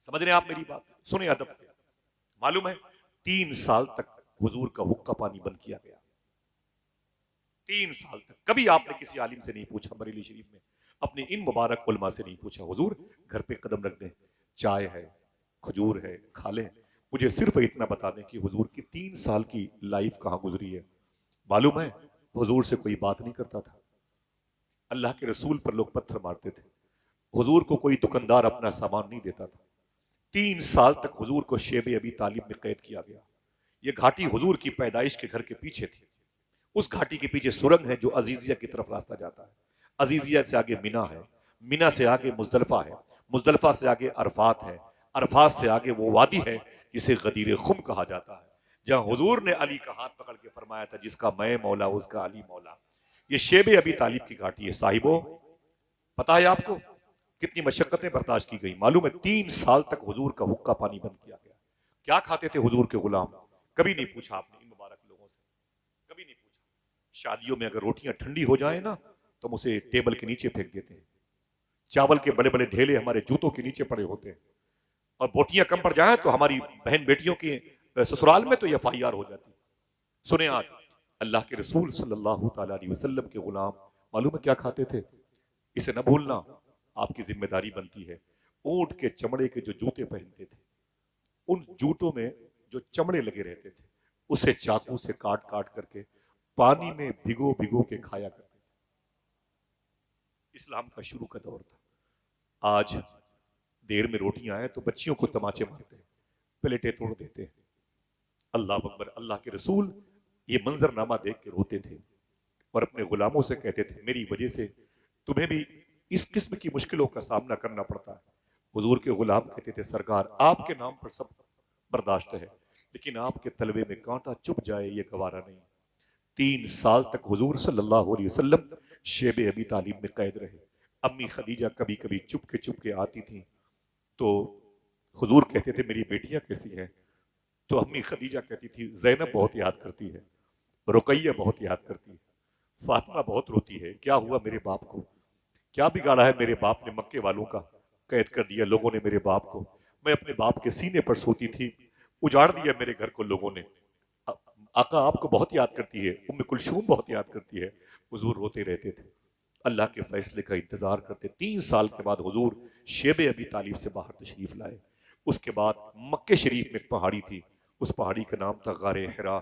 समझ रहे हैं आप मेरी बात? सुने अदब से। मालूम है 3 साल तक हुजूर का हुक्का पानी बंद किया गया। 3 साल तक कभी आपने किसी आलिम से नहीं पूछा, बरेली शरीफ में अपने इन मुबारक उलमा से नहीं पूछा, हुजूर घर पे कदम रख दें, चाय है, खजूर है, खा लें, मुझे सिर्फ इतना बता दें कि हुजूर की 3 साल की लाइफ कहां गुजरी है। मालूम है हुजूर से कोई बात नहीं करता था, अल्लाह के रसूल पर लोग पत्थर मारते थे, हुजूर को कोई दुकानदार अपना सामान नहीं देता था। 3 साल तक हुजूर को शेब अबी तालिब में कैद किया गया, ये घाटी हुजूर की पैदाइश के घर के पीछे थी। उस घाटी के पीछे सुरंग है जो अजीजिया की तरफ रास्ता जाता है। अजीजिया से आगे मिना है, मिना से आगे मुजदलफा है, मुजदलफा से आगे अरफात है, अरफात से आगे वो वादी है जिसे गदीर खुम कहा जाता है, जहां हुजूर ने अली का हाथ पकड़ के फरमाया था, जिसका मैं मौला उसका अली मौला। ये शेबे अबी तालिब की घाटी है। साहिबो, पता है आपको कितनी मशक्कतें बर्दाश्त की गई? मालूम है 3 साल तक हुजूर का हुक्का पानी बंद किया गया। क्या खाते थे हुजूर के गुलाम? कभी नहीं पूछा आपने इन मुबारक लोगों से, कभी नहीं पूछा। शादियों में अगर रोटियां ठंडी हो जाए ना तो हम उसे टेबल के नीचे फेंक देते हैं। चावल के बड़े बड़े ढेले हमारे जूतों के नीचे पड़े होते हैं। और बोटियां कम पड़ जाए तो हमारी बहन बेटियों के ससुराल में तो FIR हो जाती। सुने आज अल्लाह के रसूल सल्लल्लाहु ताला अलैहि वसल्लम के गुलाम मालूम है क्या खाते थे? इसे न भूलना, आपकी जिम्मेदारी बनती है। ऊंट के चमड़े के जो जूते पहनते थे, उन जूतों में जो चमड़े लगे रहते थे, उसे चाकू से काट काट करके पानी में भिगो भिगो के खाया करते थे। इस्लाम का शुरू का दौर था। आज देर में रोटियां आए तो बच्चियों को तमाचे मारते हैं, प्लेटें तोड़ देते हैं। अल्लाह अकबर। अल्लाह के रसूल ये मंजरनामा देख के रोते थे और अपने गुलामों से कहते थे, मेरी वजह से तुम्हें भी इस किस्म की मुश्किलों का सामना करना पड़ता है। हुजूर के गुलाम कहते थे, सरकार आपके नाम पर सब बर्दाश्त है, लेकिन आपके तलवे में कांटा चुभ जाए ये गवारा नहीं। 3 साल तक हुजूर सल्लल्लाहु अलैहि वसल्लम शेबे अबी तालिब में कैद रहे। अम्मी खदीजा कभी कभी चुप के आती थी तो हुजूर कहते थे, मेरी बेटियां कैसी हैं? तो अम्मी खदीजा कहती थी, जैनब बहुत याद करती है, रुकैया बहुत याद करती है, फातिमा बहुत रोती है। क्या हुआ मेरे बाप को? क्या बिगाड़ा है मेरे बाप ने? मक्के वालों का कैद कर दिया लोगों ने मेरे बाप को। मैं अपने बाप के सीने पर सोती थी, उजाड़ दिया मेरे घर को लोगों ने। आका आपको बहुत याद करती है, उम्मे कुलसूम बहुत याद करती है। हुजूर रोते रहते थे, अल्लाह के फैसले का इंतजार करते। 3 साल के बाद हुजूर शेबे अबी तालिब से बाहर तशरीफ लाए। उसके बाद मक्के शरीफ में एक पहाड़ी थी, उस पहाड़ी का नाम था गारे हिरा।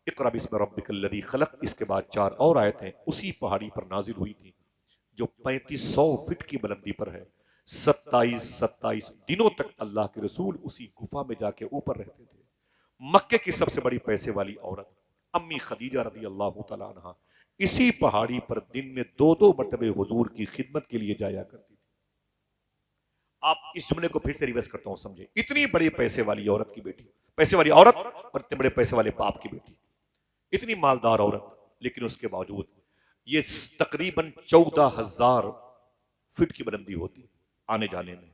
इक़रा बिस्मि रब्बिकल्लज़ी खलक़। इसके बाद 4 और आयतें उसी पहाड़ी पर नाजिल हुई थी जो 3500 फीट की बुलंदी पर है। 27 दिनों तक अल्लाह के रसूल उसी गुफा में जाके ऊपर रहते थे। मक्के की सबसे बड़ी पैसे वाली औरत अम्मी खदीजा रज़ी अल्लाह तआला अन्हा इसी पहाड़ी पर दिन में 2-2 मरतबे हुजूर की खिदमत के लिए जाया करती थी। आप इस जुमले को फिर से रिवर्स करता हूं, समझे। इतनी बड़ी पैसे वाली औरत की बेटी, पैसे वाली औरत और इतने बड़े पैसे वाले बाप की बेटी, इतनी मालदार औरत, लेकिन उसके बावजूद ये तकरीबन 14,000 फीट की बुलंदी होती आने जाने में।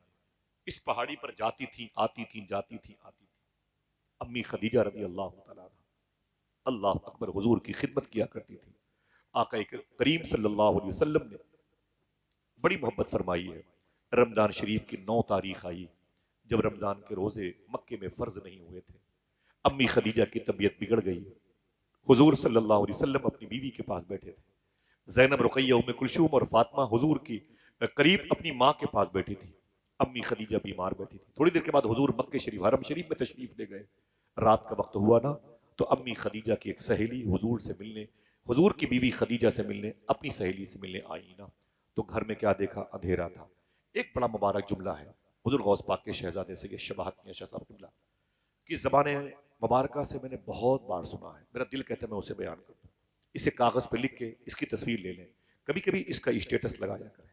इस पहाड़ी पर जाती थी, आती थी, जाती थी, आती थी। अम्मी खदीजा रज़ी अल्लाह तआला अन्हा अल्लाह अकबर हुजूर की खिदमत किया करती थी। आका करीम सल्लल्लाहु अलैहि वसल्लम ने बड़ी मोहब्बत फरमाई है। रमजान शरीफ की 9 तारीख आई जब रमजान के रोजे मक्के में फर्ज नहीं हुए थे। अम्मी खदीजा की तबीयत बिगड़ गई। हुजूर सल्लल्लाहु अलैहि वसल्लम अपनी बीवी के पास बैठे थे। ज़ैनब, रुकैया, उम्मे कुलसूम और फातिमा हुजूर की करीब अपनी माँ के पास बैठी थी। अम्मी खदीजा बीमार बैठी थी। थोड़ी देर के बाद हुजूर मक्के शरीफ हरम शरीफ में तशरीफ ले गए। रात का वक्त हुआ ना तो अम्मी खदीजा की एक सहेली हुजूर से मिलने, हुजूर की बीवी खदीजा से मिलने, अपनी सहेली से मिलने आई ना तो घर में क्या देखा? अंधेरा था। एक बड़ा मुबारक जुमला है हुजूर गौस पाक के शहजादे से शबाहत मियां शाह साहब किबला की ज़बान मुबारका से मैंने बहुत बार सुना है। मेरा दिल कहता है मैं उसे बयान कर दूं। इसे कागज़ पे लिख के इसकी तस्वीर ले लें, कभी कभी इसका स्टेटस लगाया करें।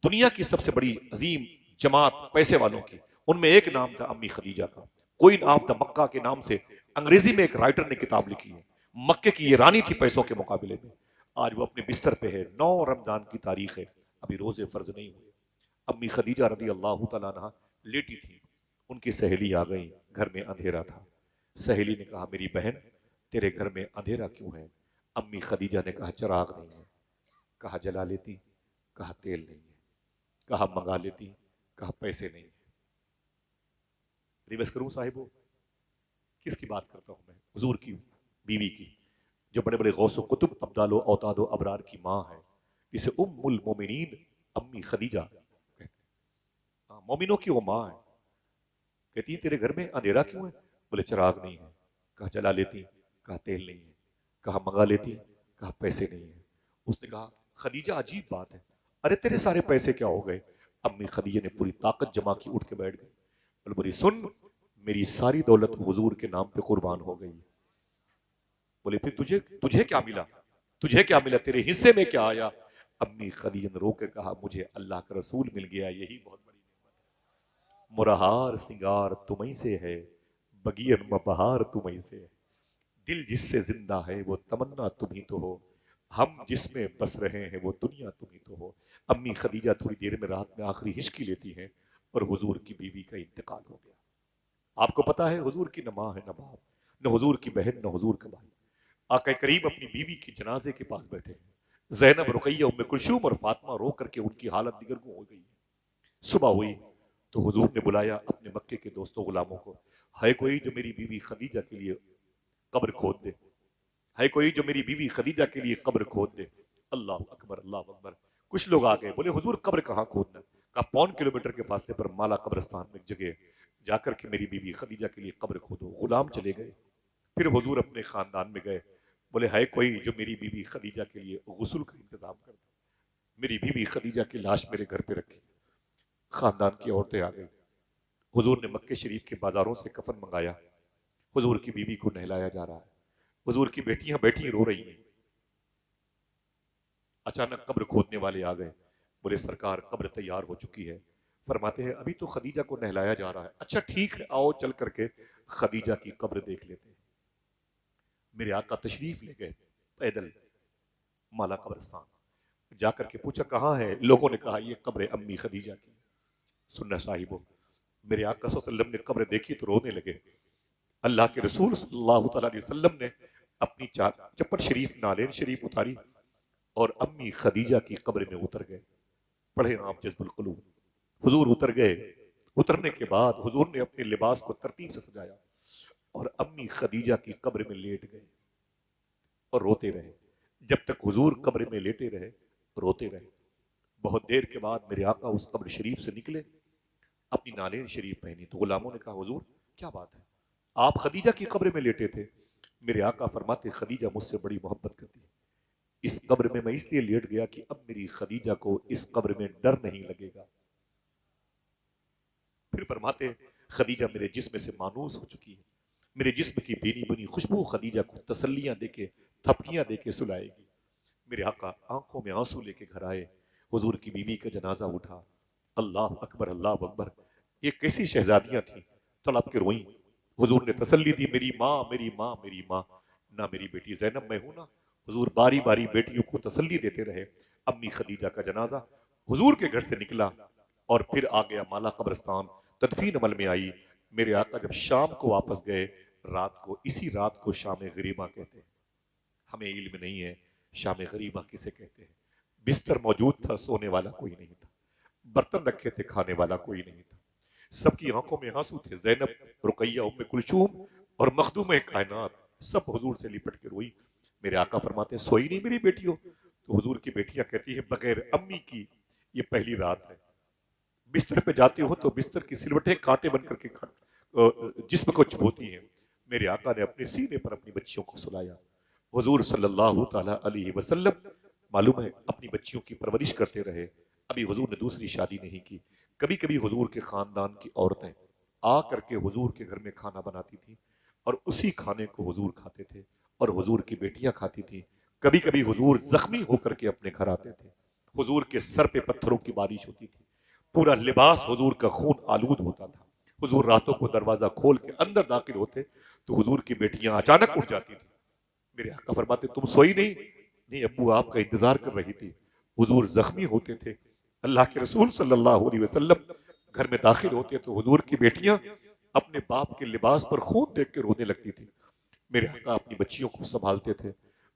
दुनिया की सबसे बड़ी अजीम जमात पैसे वालों की, उनमें एक नाम था अम्मी खदीजा का। क्वीन ऑफ द मक्का के नाम से अंग्रेजी में एक राइटर ने किताब लिखी है। मक्के की ये रानी थी पैसों के मुकाबले में। आज वो अपने बिस्तर पे है। 9 रमजान की तारीख है, अभी रोजे फर्ज नहीं हुए। अम्मी खदीजा रज़ी अल्लाह तआला अन्हा लेटी थी। उनकी सहेली आ गई। घर में अंधेरा था। सहेली ने कहा, मेरी बहन तेरे घर में अंधेरा क्यों है? अम्मी खदीजा ने कहा, चिराग नहीं है। कहा, जला लेती। कहा, तेल नहीं है। कहा, मंगा लेती। कहा, पैसे नहीं है। रिवर्स करूं साहिबो? किसकी बात करता हूं मैं? हुजूर की बीवी की, जो बड़े बड़े गौसो कुतुब अब्दालो औतादो अबरार की माँ है, जिसे उम्मुल मोमिनीन अम्मी खदीजा कहते हैं। मोमिनों की वो माँ है। कहती है, तेरे घर में अंधेरा क्यों है? बोले, चिराग नहीं है। कहा, जला लेती। कहा, तेल नहीं है। कहा, मंगा लेती। कहा, पैसे नहीं है। उसने कहा, खदीजा अजीब बात है, अरे तेरे सारे पैसे क्या हो गए? अम्मी खदीजा ने पूरी ताकत जमा की, उठ के बैठ गई। बोले, सुन, मेरी सारी दौलत हुजूर के नाम पे कुर्बान हो गई। बोले फिर तुझे तुझे क्या मिला, तुझे क्या मिला, तेरे हिस्से में क्या आया। अम्मी खदीजा ने रो के कहा मुझे अल्लाह का रसूल मिल गया, यही बहुत बड़ी नेमत है। मुरहार सिंगार तुम्हीं से है, बगियन में बहार तुम्हीं से है, दिल जिससे जिंदा है वो तमन्ना तुम ही तो हो, हम जिसमें बस रहे हैं वो दुनिया तुम ही तो हो। अम्मी खदीजा थोड़ी देर में रात में आखिरी हिचकी लेती हैं और हुजूर की बीवी का इंतकाल हो गया। आपको पता है हुजूर की न माँ है न बाप, न हुजूर की बहन न हुजूर का भाई। आका करीम अपनी बीवी की जनाजे के पास बैठे हैं। जैनब, रुकैया, उम्मे कुलसूम और फातिमा रो करके उनकी हालत दिगरगुं हो गई है। सुबह हुई तो हुजूर ने बुलाया अपने मक्के के दोस्तों गुलामों को, है कोई जो मेरी बीवी खदीजा के लिए कब्र खोद दे, है कोई जो मेरी बीवी खदीजा के लिए कब्र खोद दे। अल्लाह अकबर, अल्लाह अकबर। कुछ लोग आ गए, बोले हुजूर कब्र कहाँ खोदना। कहा 5 किलोमीटर के फासले पर माला कब्रस्तान में एक जगह जाकर के मेरी बीवी खदीजा के लिए कब्र खोदो। गुलाम चले गए। फिर हुजूर अपने खानदान में गए, बोले है कोई जो मेरी बीवी खदीजा के लिए गुस्ल का इंतजाम कर दे। मेरी बीवी खदीजा की लाश मेरे घर पे रखी। खानदान की औरतें आ गई। हुजूर ने मक्के शरीफ के बाजारों से कफन मंगाया। हुजूर की बीवी को नहलाया जा रहा है। हुजूर की बेटियां बैठी रो रही हैं। अचानक कब्र खोदने वाले आ गए, बोले सरकार कब्र तैयार हो चुकी है। फरमाते हैं अभी तो खदीजा को नहलाया जा रहा है। अच्छा ठीक है, आओ चल करके खदीजा की कब्र देख लेते हैं। मेरे आका तशरीफ ले गए पैदल माला कब्रस्तान, जाकर के पूछा कहाँ है। लोगों ने कहा ये कब्र अम्मी खदीजा की। सुनना साहिबो, मेरे आका सल्लल्लाहु अलैहि वसल्लम ने कब्र देखी तो रोने लगे। अल्लाह के रसूल सल्लल्लाहु अलैहि वसल्लम ने अपनी चप्पल शरीफ नालेन शरीफ उतारी और अम्मी खदीजा की कब्र में उतर गए। पढ़े आप जज्बुल कुलूब। हुजूर उतर गए। उतरने के बाद हुजूर ने अपने लिबास को तरतीब से सजाया और अम्मी खदीजा की कब्र में लेट गए और रोते रहे। जब तक हुजूर कब्र में लेटे रहे रोते रहे। बहुत देर के बाद मेरे आका उस कब्र शरीफ से निकले, अपनी नालेन शरीफ पहनी तो गुलामों ने कहा हुजूर क्या बात है, आप खदीजा की कब्र में लेटे थे। मेरे आका फरमाते खदीजा मुझसे बड़ी मोहब्बत करती है। इस कब्र में मैं इसलिए लेट गया कि अब मेरी खदीजा को इस कब्र में डर नहीं लगेगा। फिर फरमाते खदीजा मेरे जिस्म से मानूस हो चुकी है। मेरे जिस्म की भीनी बुनी खुशबू खदीजा को तसल्लियां देके थपकियां देके सुलाएगी। मेरे आका आंखों में आंसू लेके घर आए। हुजूर की बीवी का जनाजा उठा। अल्लाह अकबर, अल्लाह अकबर। ये कैसी शहजादियां थी, तड़प के रोई। हुजूर ने तसल्ली दी, मेरी माँ, मेरी माँ, मेरी माँ, ना मेरी बेटी जैनब मैं हूं ना। हुजूर बारी बारी बेटियों को तसल्ली देते रहे। अम्मी खदीजा का जनाजा हुजूर के घर से निकला और फिर आ गया माला कब्रस्तान। तदफीन अमल में आई। मेरे आका जब शाम को वापस गए, रात को, इसी रात को शाम गरीबा कहते हैं। हमें इल्म नहीं है शाम गरीबा किसे कहते हैं। बिस्तर मौजूद था, सोने वाला कोई नहीं था। बर्तन रखे थे, खाने वाला कोई नहीं था। सबकी आंखों में आंसू थे। जैनब, रुकैया, उम्मे कुलसूम और मखदूम कायनात सब हुजूर से लिपट के रोई। मेरे आका फरमाते सोई नहीं मेरी बेटियों। तो हुजूर की बेटियां कहती है बगैर अम्मी की ये पहली रात है। बिस्तर पे जाती हो तो बिस्तर की सिलवटें कांटे बनकर के जिस्म को चुभोती हैं। मेरे आका ने अपने सीने पर अपनी बच्चियों को सुलाया। हुजूर सल्लल्लाहु ताला अलैहि वसल्लम मालूम है अपनी बच्चियों की परवरिश करते रहे। अभी हुजूर ने दूसरी शादी नहीं की। कभी कभी हुजूर के खानदान की औरतें आ करके हुजूर के घर में खाना बनाती थी और उसी खाने को हुजूर खाते थे और हुजूर की बेटियां खाती थी। कभी कभी हुजूर जख्मी होकर के अपने घर आते थे। हुजूर के सर पे पत्थरों की बारिश होती थी। पूरा लिबास हुजूर का खून आलूद होता था। हुजूर रातों को दरवाजा खोल के अंदर दाखिल होते तो हुजूर की बेटियां अचानक उठ जाती थी। मेरे आका फरमाते तुम सोई नहीं। नहीं अब्बू आपका इंतजार कर रही थी। हुजूर जख्मी होते थे। अल्लाह के रसूल सल्लल्लाहु अलैहि वसल्लम घर में दाखिल होते तो हुजूर की बेटियां अपने बाप के लिबास पर खून देख के रोने लगती थी। मेरे आका अपनी बच्चियों को संभालते थे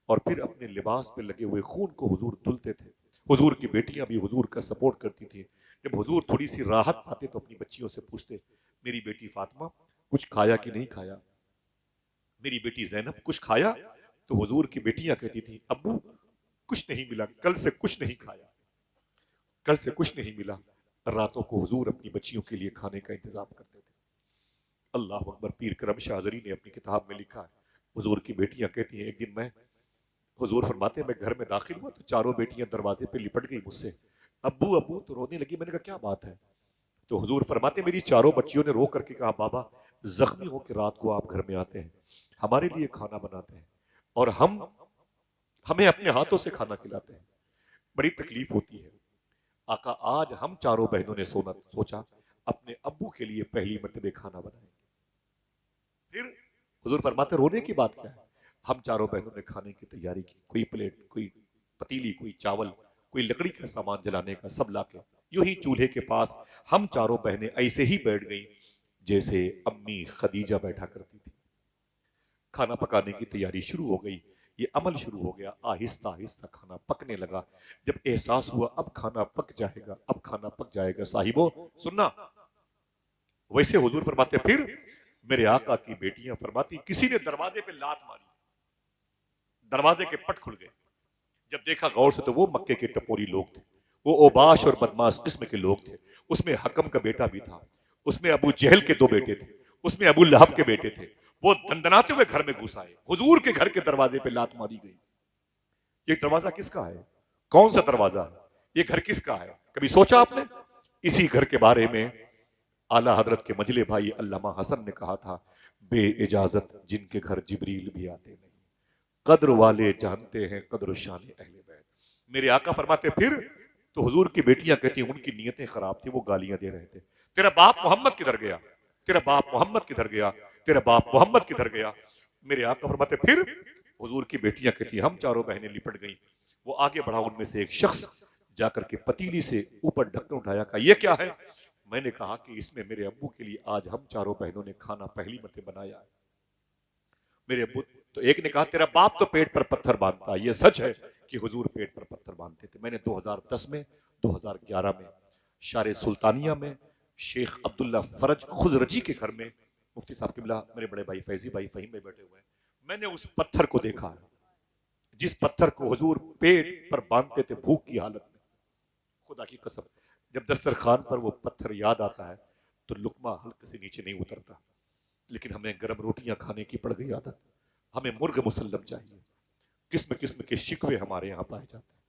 और फिर अपने लिबास पे लगे हुए खून को हुजूर धुलते थे। हुजूर की बेटियां भी हुजूर का सपोर्ट करती थी। जब हुजूर थोड़ी सी राहत पाते तो अपनी बच्चियों से पूछते मेरी बेटी फातिमा कुछ खाया कि नहीं खाया, मेरी बेटी जैनब कुछ खाया। तो हुजूर की बेटियां कहती थी अब्बू कुछ नहीं मिला, कल से कुछ नहीं खाया, कल से कुछ नहीं मिला। रातों को हुजूर अपनी बच्चियों के लिए खाने का इंतजाम करते थे। अल्लाह अकबर। पीर करम शाहजरी ने अपनी किताब में लिखा है हुजूर की बेटियां कहती हैं एक दिन मैं, हुजूर फरमाते मैं घर में दाखिल हुआ तो चारों बेटियां दरवाजे पे लिपट गई मुझसे, अब्बू अब्बू तो रोने लगी। मैंने कहा क्या बात है। तो हुजूर फरमाते मेरी चारों बच्चियों ने रो करके कहा बाबा जख्मी होकर रात को आप घर में आते हैं, हमारे लिए खाना बनाते हैं और हमें अपने हाथों से खाना खिलाते हैं, बड़ी तकलीफ होती है। आका आज हम चारों बहनों ने सोचा अपने अब्बू के लिए पहली मर्तबे खाना बनाएंगे। फिर हुजूर फरमाते रोने की बात क्या है, हम चारों बहनों ने खाने की तैयारी की, कोई प्लेट, कोई पतीली, कोई चावल, कोई लकड़ी का सामान जलाने का, सब लाके यूं ही चूल्हे के पास हम चारों बहनें ऐसे ही बैठ गई जैसे अम्मी खदीजा बैठा करती थी। खाना पकाने की तैयारी शुरू हो गई, ये अमल शुरू हो गया, आहिस्ता आहिस्ता खाना पकने लगा। जब एहसास हुआ अब खाना पक जाएगा, अब खाना पक जाएगा, साहिबो सुनना, वैसे हुजूर फरमाते फिर मेरे आका की बेटियां फरमाती किसी ने दरवाजे पे लात मारी, दरवाजे के पट खुल गए। जब देखा गौर से तो वो मक्के के टपोरी लोग थे, वो ओबाश और बदमाश किस्म के लोग थे। उसमें हकम का बेटा भी था, उसमें अबू जहल के 2 बेटे थे, उसमें अबू लहब के बेटे थे। वो दंदनाते हुए घर में घुस आए, हुजूर के घर के दरवाजे पे लात मारी गई। ये दरवाजा किसका है, कौन सा दरवाजा है, ये घर किसका है, कभी सोचा आपने? इसी घर के बारे में आला हजरत के मजले भाई अल्लामा हसन ने कहा था, बे इजाजत जिनके घर जिब्रील भी आते नहीं, कद्र वाले जानते हैं कद्र शान अहले बैत। मेरे आका फरमाते फिर तो हुजूर की बेटियां कहती उनकी नीयतें खराब थी, वो गालियां दे रहे थे, तेरा बाप मोहम्मद किधर गया, तेरा बाप मोहम्मद किधर गया, तेरा बाप मोहम्मद किधर गया। मेरे आका फरमाते फिर हुजूर की बेटियां कहती हम चारों बहनें लिपट गई। वो आगे बढ़ा, उनमें से एक शख्स जाकर के पतीली से ऊपर ढक्कन उठाया, कहा ये क्या है? मैंने कहा कि इसमें मेरे अब्बू के लिए आज हम चारों बहनों ने खाना पहली मरतबा बनाया है। मेरे अब्बू, तो एक ने कहा तेरा बाप तो पेट पर पत्थर बांधता है। ये सच है कि हुजूर पेट पर पत्थर बांधते थे। मैंने 2010 में 2011 में शारे सुल्तानिया में शेख अब्दुल्ला फरज खुजरजी के घर में मुफ्ती साहब किबला मेरे बड़े भाई फैजी भाई फहीम में बैठे हुए हैं, मैंने उस पत्थर को देखा है, जिस पत्थर को हुजूर पेट पर बांधते थे भूख की हालत में। खुदा की कसम, जब दस्तरखान पर वो पत्थर याद आता है तो लुकमा हल्के से नीचे नहीं उतरता। लेकिन हमें गर्म रोटियां खाने की पड़ गई आदत, हमें मुर्ग मुसल्लम चाहिए, किस्म किस्म के शिकवे हमारे यहाँ पाए जाते हैं।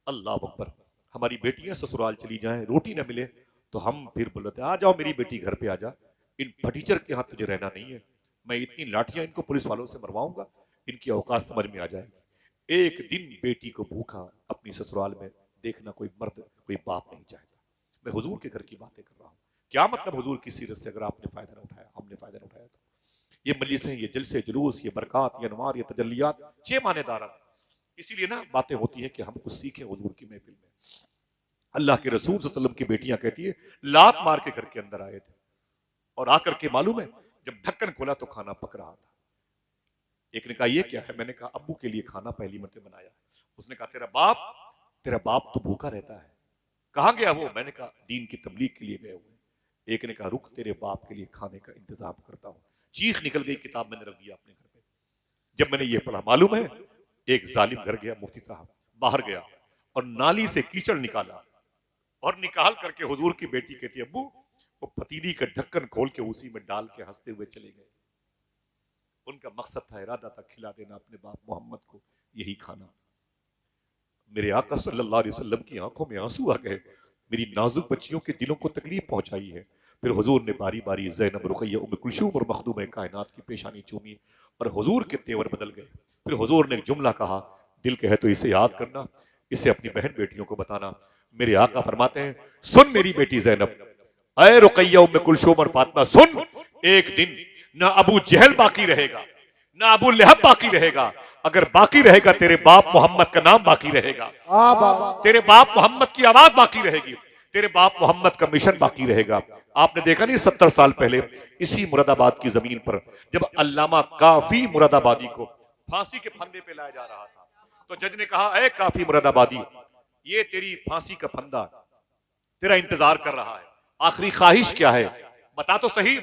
अल्लाह अकबर, हमारी बेटियां ससुराल चली जाएं, रोटी न मिले तो हम फिर बोलते आ जाओ मेरी बेटी घर पे आ जा, इन फटीचर के यहाँ तुझे रहना नहीं है, मैं इतनी लाठियां इनको पुलिस वालों से मरवाऊंगा, इनकी औकात समझ में आ जाएगी। एक दिन बेटी को भूखा अपनी ससुराल में देखना कोई मर्द, कोई बाप नहीं चाहता। मैं हुजूर के घर की बातें कर रहा हूँ। क्या मतलब हुजूर की सीरत से अगर आपने फायदा न उठाया, हमने फायदा न उठाया, तो ये मजलिसें, ये जलसे जुलूस, ये बरक़ात, ये अनवार, ये तजल्लियात 6 मानेदार। इसीलिए ना बातें होती हैं कि हम कुछ सीखें हुजूर की महफिल में। अल्लाह के रसूल सल्लल्लाहु अलैहि वसल्लम की बेटियां कहती है लात मार के घर के अंदर आए थे और आकर के मालूम है जब ढक्कन खोला तो खाना पक रहा था। एक ने कहा ये क्या है? मैंने कहा अब्बू के लिए खाना पहली मरतबा बनाया। उसने कहा तेरा बाप तो भूखा रहता है। कहाँ गया वो? मैंने कहा दीन की तबलीग के लिए गए हुए। एक ने कहा रुक, तेरे बाप के लिए खाने का इंतजाम करता हूँ। चीख निकल गई, किताब मैंने रख दिया अपने घर पे। जब मैंने ये पढ़ा, मालूम है एक जालिम घर गया, मुफ्ती साहब बाहर गया और नाली से कीचड़ निकाला और निकाल करके हुजूर की बेटी कहती अब्बू, वो पतीली का ढक्कन खोल के उसी में डाल के हंसते हुए चले गए। उनका मकसद था, इरादा था खिला देना अपने बाप मोहम्मद को यही खाना। मेरे आका सल्लल्लाहु अलैहि वसल्लम की आंखों में आंसू आ गए, मेरी नाजुक बच्चियों के दिलों को तकलीफ पहुंचाई है। फिर हुजूर ने बारी बारी ज़ैनब, रुक़ैया, उम्मे कुलसूम और मखदूम कायनात की पेशानी चूमी और हुजूर के तेवर बदल गए। फिर हुजूर ने एक जुमला कहा, दिल कहे तो इसे याद करना, इसे अपनी बहन बेटियों को बताना। मेरे आका फरमाते हैं सुन मेरी बेटी ज़ैनब, ऐ रुक़ैया, उम्मे कुलसूम और फातिमा, सुन, एक दिन ना अबू जहल बाकी रहेगा, ना अबू लहब बाकी रहेगा। अगर बाकी रहेगा तेरे बाप मोहम्मद का नाम बाकी रहेगा, तेरे बाप मोहम्मद की आवाज बाकी रहेगी, तेरे बाप मोहम्मद का मिशन बाकी रहेगा। आपने देखा नहीं 70 साल पहले इसी मुरादाबाद की जमीन पर जब अल्लामा काफी मुरादाबादी को फांसी के फंदे पे लाया जा रहा था, तो जज ने कहा ऐ काफी मुरादाबादी, ये तेरी फांसी का फंदा तेरा इंतजार कर रहा है, आखिरी ख्वाहिश क्या है बता तो सही।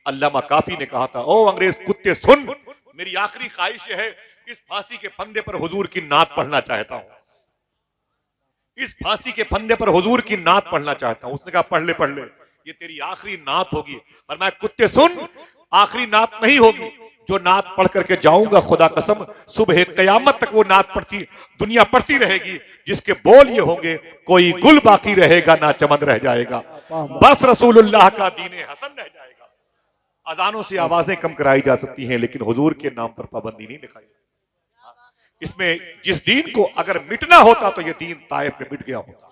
अल्लामा काफी ने कहा था ओ अंग्रेज कुत्ते सुन, मेरी आखिरी ख्वाहिश यह है इस फांसी के फंदे पर हुजूर की नात पढ़ना चाहता हूं, इस फांसी के फंदे पर हुजूर की नात पढ़ना चाहता हूं। उसने कहा पढ़ ले, ये तेरी आखिरी नात होगी। और मैं कुत्ते सुन, आखिरी नात नहीं होगी, जो नात पढ़ करके जाऊंगा खुदा कसम सुबह कयामत तक वो नात पढ़ती दुनिया पढ़ती रहेगी, जिसके बोल ये होंगे कोई गुल बाकी रहेगा ना चमन रह जाएगा, बस रसूलुल्लाह का दीन हसन रह जाएगा। अजानों से आवाजें कम कराई जा सकती हैं लेकिन हुजूर के नाम पर पाबंदी नहीं दिखाई। इसमें जिस दीन को अगर मिटना होता तो ये दीन ताइफ में मिट गया होता,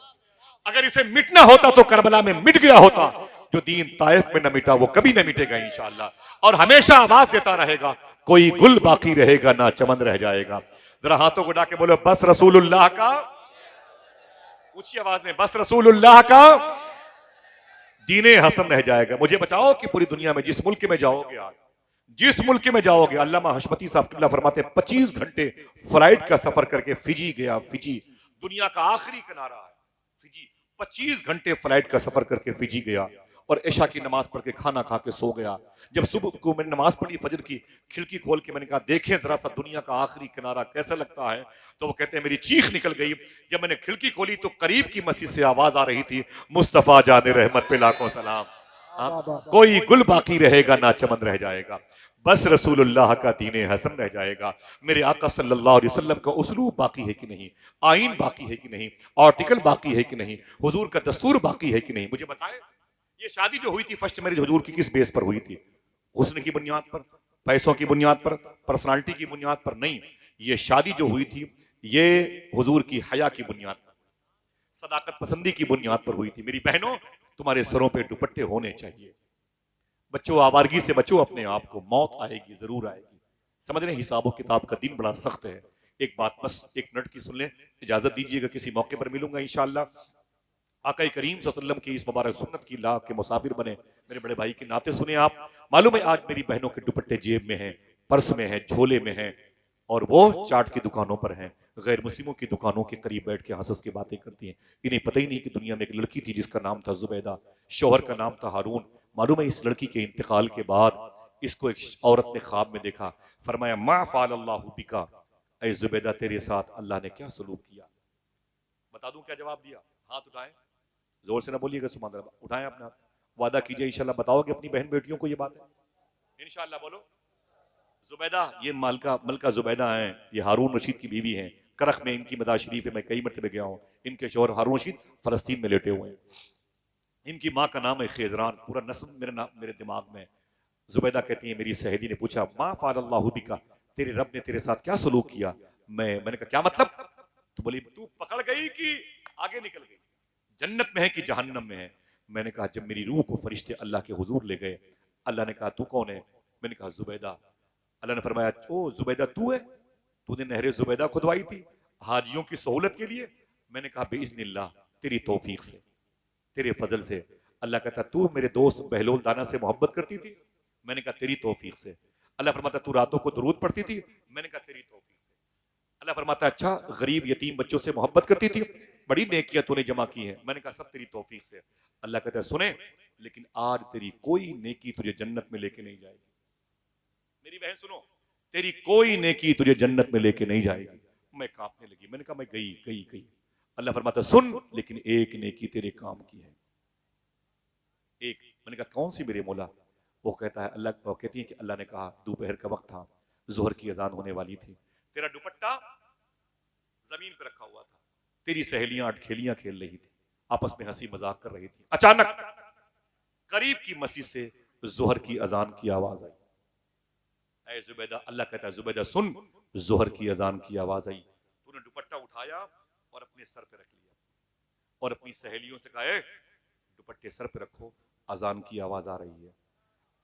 अगर इसे मिटना होता तो करबला में मिट गया होता। जो दीन ताइफ में न मिटा वो कभी न मिटेगा इंशाअल्लाह, और हमेशा आवाज देता रहेगा। कोई गुल बाकी रहेगा ना चमन रह जाएगा। जरा हाथों को उठा के बोलो बस रसूलुल्लाह का, ऊंची आवाज में बस रसूलुल्लाह का दीने हसन रह जाएगा। मुझे बचाओ कि पूरी दुनिया में जिस मुल्क में जाओगे, आज जिस मुल्क में जाओगे, अल्लामा हशमती साहब किबला फरमाते हैं 25 घंटे फ्लाइट का सफर करके फिजी गया। फिजी दुनिया का आखिरी किनारा है, फिजी 25 घंटे फ्लाइट का सफर करके फिजी गया और इशा की नमाज पढ़ के खाना खा के सो गया। जब सुबह को मैंने नमाज पढ़ी फजर की, खिड़की खोल के मैंने कहा देखें जरा सा दुनिया का आखिरी किनारा कैसा लगता है, तो वो कहते हैं मेरी चीख निकल गई। जब मैंने खिड़की खोली तो करीब की मस्जिद से आवाज आ रही थी, मुस्तफा जाने रहमत पे लाखों सलाम। कोई गुल बाकी रहेगा ना चमन रह जाएगा, बस रसूलुल्लाह का दीने हसन रह जाएगा। मेरे आका सल्लल्लाहु अलैहि वसल्लम का उसलूब बाकी है कि नहीं, आइन बाकी है कि नहीं, आर्टिकल बाकी है कि नहीं, हुजूर का दस्तूर बाकी है कि नहीं। मुझे बताए ये शादी जो हुई थी फर्स्ट मैरिज हुजूर की किस बेस पर हुई थी? हुस्न की बुनियाद पर, पैसों की बुनियाद पर, पर्सनालिटी की बुनियाद पर नहीं। ये शादी जो हुई थी ये हुजूर की हया की बुनियाद पर, सदाकत पसंदी की बुनियाद पर हुई थी। मेरी बहनों, तुम्हारे सरों पे दुपट्टे होने चाहिए। बच्चों, आवारगी से बचो अपने आप को, मौत आएगी, जरूर आएगी। समझ रहे, हिसाबो किताब का दिन बड़ा सख्त है। एक बात बस 1 मिनट की सुन लें, इजाजत दीजिएगा, किसी मौके पर मिलूंगा इंशाअल्लाह। आका करीम सल्लल्लाहु अलैहि वसल्लम की इस मुबारक सुन्नत की लाह के मुसाफिर बने। मेरे बड़े भाई की नाते सुने आप। मालूम है आज मेरी बहनों के दुपट्टे जेब में हैं, पर्स में हैं, झोले में हैं, और वो चाट की दुकानों पर हैं, गैर मुस्लिमों की दुकानों के करीब बैठ के हंस के बातें करती हैं। इन्हें पता ही नहीं कि दुनिया में एक लड़की थी जिसका नाम था जुबैदा, शोहर का नाम था हारून। मालूम है इस लड़की के इंतकाल के बाद इसको एक औरत ने ख्वाब में देखा, फरमाया मा फ़अल अल्लाहु बिका, ऐ जुबैदा तेरे साथ अल्लाह ने क्या सलूक किया। बता दूं क्या जवाब दिया? हाथ उठाएं, जोर से ना बोलिएगा, सुभान अल्लाह, उठाएं अपना हाथ, वादा कीजिए इंशाल्लाह बताओगे अपनी बहन बेटियों को ये बात है इंशाल्लाह। बोलो जुबैदा, ये मलका जुबैदा हैं, ये हारून रशीद की बीवी हैं। करख में इनकी मदा शरीफ है, मैं कई मरतबे गया हूँ। इनके शोहर हारून रशीद फलस्तीन में लेटे हुए हैं। इनकी माँ का नाम है खेजरान, पूरा नस्ब मेरे दिमाग में। जुबैदा कहती है मेरी सहेली ने पूछा मा फ़अल अल्लाहु बिका, तेरे रब ने तेरे साथ क्या सलूक किया। मैंने कहा क्या मतलब? तो बोली तू पकड़ गई कि आगे निकल गई, जन्नत में है कि जहन्नम में है। मैंने कहा जब मेरी रूह को फरिश्ते अल्लाह के हुजूर ले गए, अल्लाह ने कहा तू कौन है? मैंने कहा जुबैदा। अल्लाह ने फरमाया ओ जुबैदा तू है, तूने नहरे जुबैदा खुदवाई थी हाजियों की सहूलत के लिए। मैंने कहा बिइज़्निल्लाह, तेरी तौफीक से, तेरे फजल से। अल्लाह कहता तू मेरे दोस्त बहलोल दाना से मोहब्बत करती थी। मैंने कहा तेरी तौफीक से। अल्लाह फरमाता तू रातों को दुरूद पढ़ती थी। मैंने कहा तेरी तौफीक से। अल्लाह फरमाता अच्छा गरीब यतीम बच्चों से मोहब्बत करती थी, बड़ी नेकियां तूने जमा की हैं। मैंने कहा सब तेरी तौफीक से। अल्लाह कहता है सुने, लेकिन आज तेरी कोई नेकी तुझे जन्नत में लेके नहीं जाएगी। मेरी बहन सुनो, तेरी कोई नेकी तुझे जन्नत में लेके नहीं जाएगी। मैं कांपने लगी, मैंने कहा मैं गई गई गई। अल्लाह फरमाता सुन, लेकिन एक नेकी तेरे काम की है, एक। मैंने कहा कौन सी मेरे मौला? वो कहता है अल्लाह, वो कहती है कि अल्लाह ने कहा दोपहर का वक्त था, जोहर की अजान होने वाली थी, तेरा दुपट्टा जमीन पे रखा हुआ था, तेरी सहेलियां अटखेलियां खेल रही थी, आपस में हंसी मजाक कर रही थी। अचानक करीब की मस्जिद से जोहर की अजान की आवाज आई। ऐ जुबैदा, अल्लाह कहता है जुबैदा सुन, जोहर की अजान की आवाज आई, तूने दुपट्टा उठाया और अपने सर पे रख लिया और अपनी सहेलियों से कहा दुपट्टे सर पे रखो, अजान की आवाज आ रही है।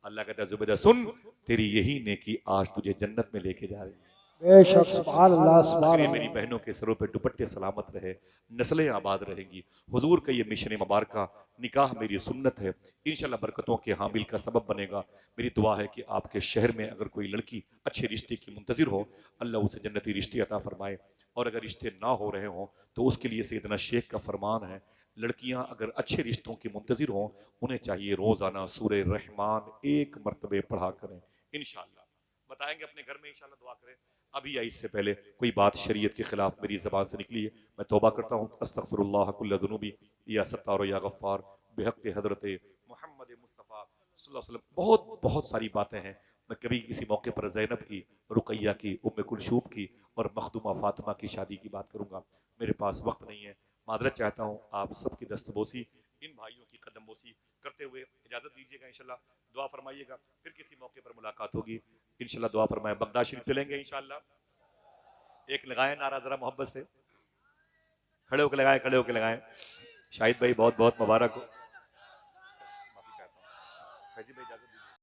अल्लाह कहता है जुबैदा सुन, तेरी यही नेकी आज तुझे जन्नत में लेके जा रही है। बेशक सुभान अल्लाह सुभान मेरी अल्लाह। बहनों के सरों पे दुपट्टे सलामत रहे, नस्लें आबाद रहेंगी। हुजूर का ये मिशन मुबारक, निकाह मेरी सुन्नत है, इंशाल्लाह बरकतों के हामिल का सबब बनेगा। मेरी दुआ है कि आपके शहर में अगर कोई लड़की अच्छे रिश्ते की मुंतजिर हो, अल्लाह उसे जन्नती रिश्ते अता फरमाए। और अगर रिश्ते ना हो रहे हों तो उसके लिए सैयदना शेख का फरमान है, लड़कियां अगर अच्छे रिश्तों की मुंतजिर हों, उन्हें चाहिए रोजाना सूरे रहमान 1 मरतबे पढ़ा करें। इंशाल्लाह बताएंगे अपने घर में, इंशाल्लाह दुआ करें। अभी या इससे पहले कोई बात शरीयत के खिलाफ मेरी जबान से निकली है, मैं तौबा करता हूँ। अस्तगफिरुल्लाह कुल्ल ज़ुनूबी या सत्तार या गफ्फार बिहक़्क़ि हज़रत मोहम्मद मुस्तफ़ा सल्लल्लाहु अलैहि वसल्लम। बहुत बहुत सारी बातें हैं, मैं कभी किसी मौके पर ज़ैनब की, रुक़ैया की, उम्मे कुलसूम की और मखदूमा फ़ातिमा की शादी की बात करूँगा। मेरे पास वक्त नहीं है, मादरत चाहता हूँ। आप सबकी दस्तबोसी, इन भाइयों की कदमबोसी करते हुए इजाज़त दीजिएगा। इंशाल्लाह दुआ फरमाइएगा, फिर किसी मौके पर मुलाकात होगी। इंशाल्लाह दुआ फरमाए, बगदाद शरीफ चलेंगे इंशाल्लाह। एक लगाए नारा जरा मोहब्बत से, खड़े होकर लगाए, खड़े होकर लगाए। शाहिद भाई बहुत बहुत मुबारक हो। माफी चाहता हूँ फैजी भाई,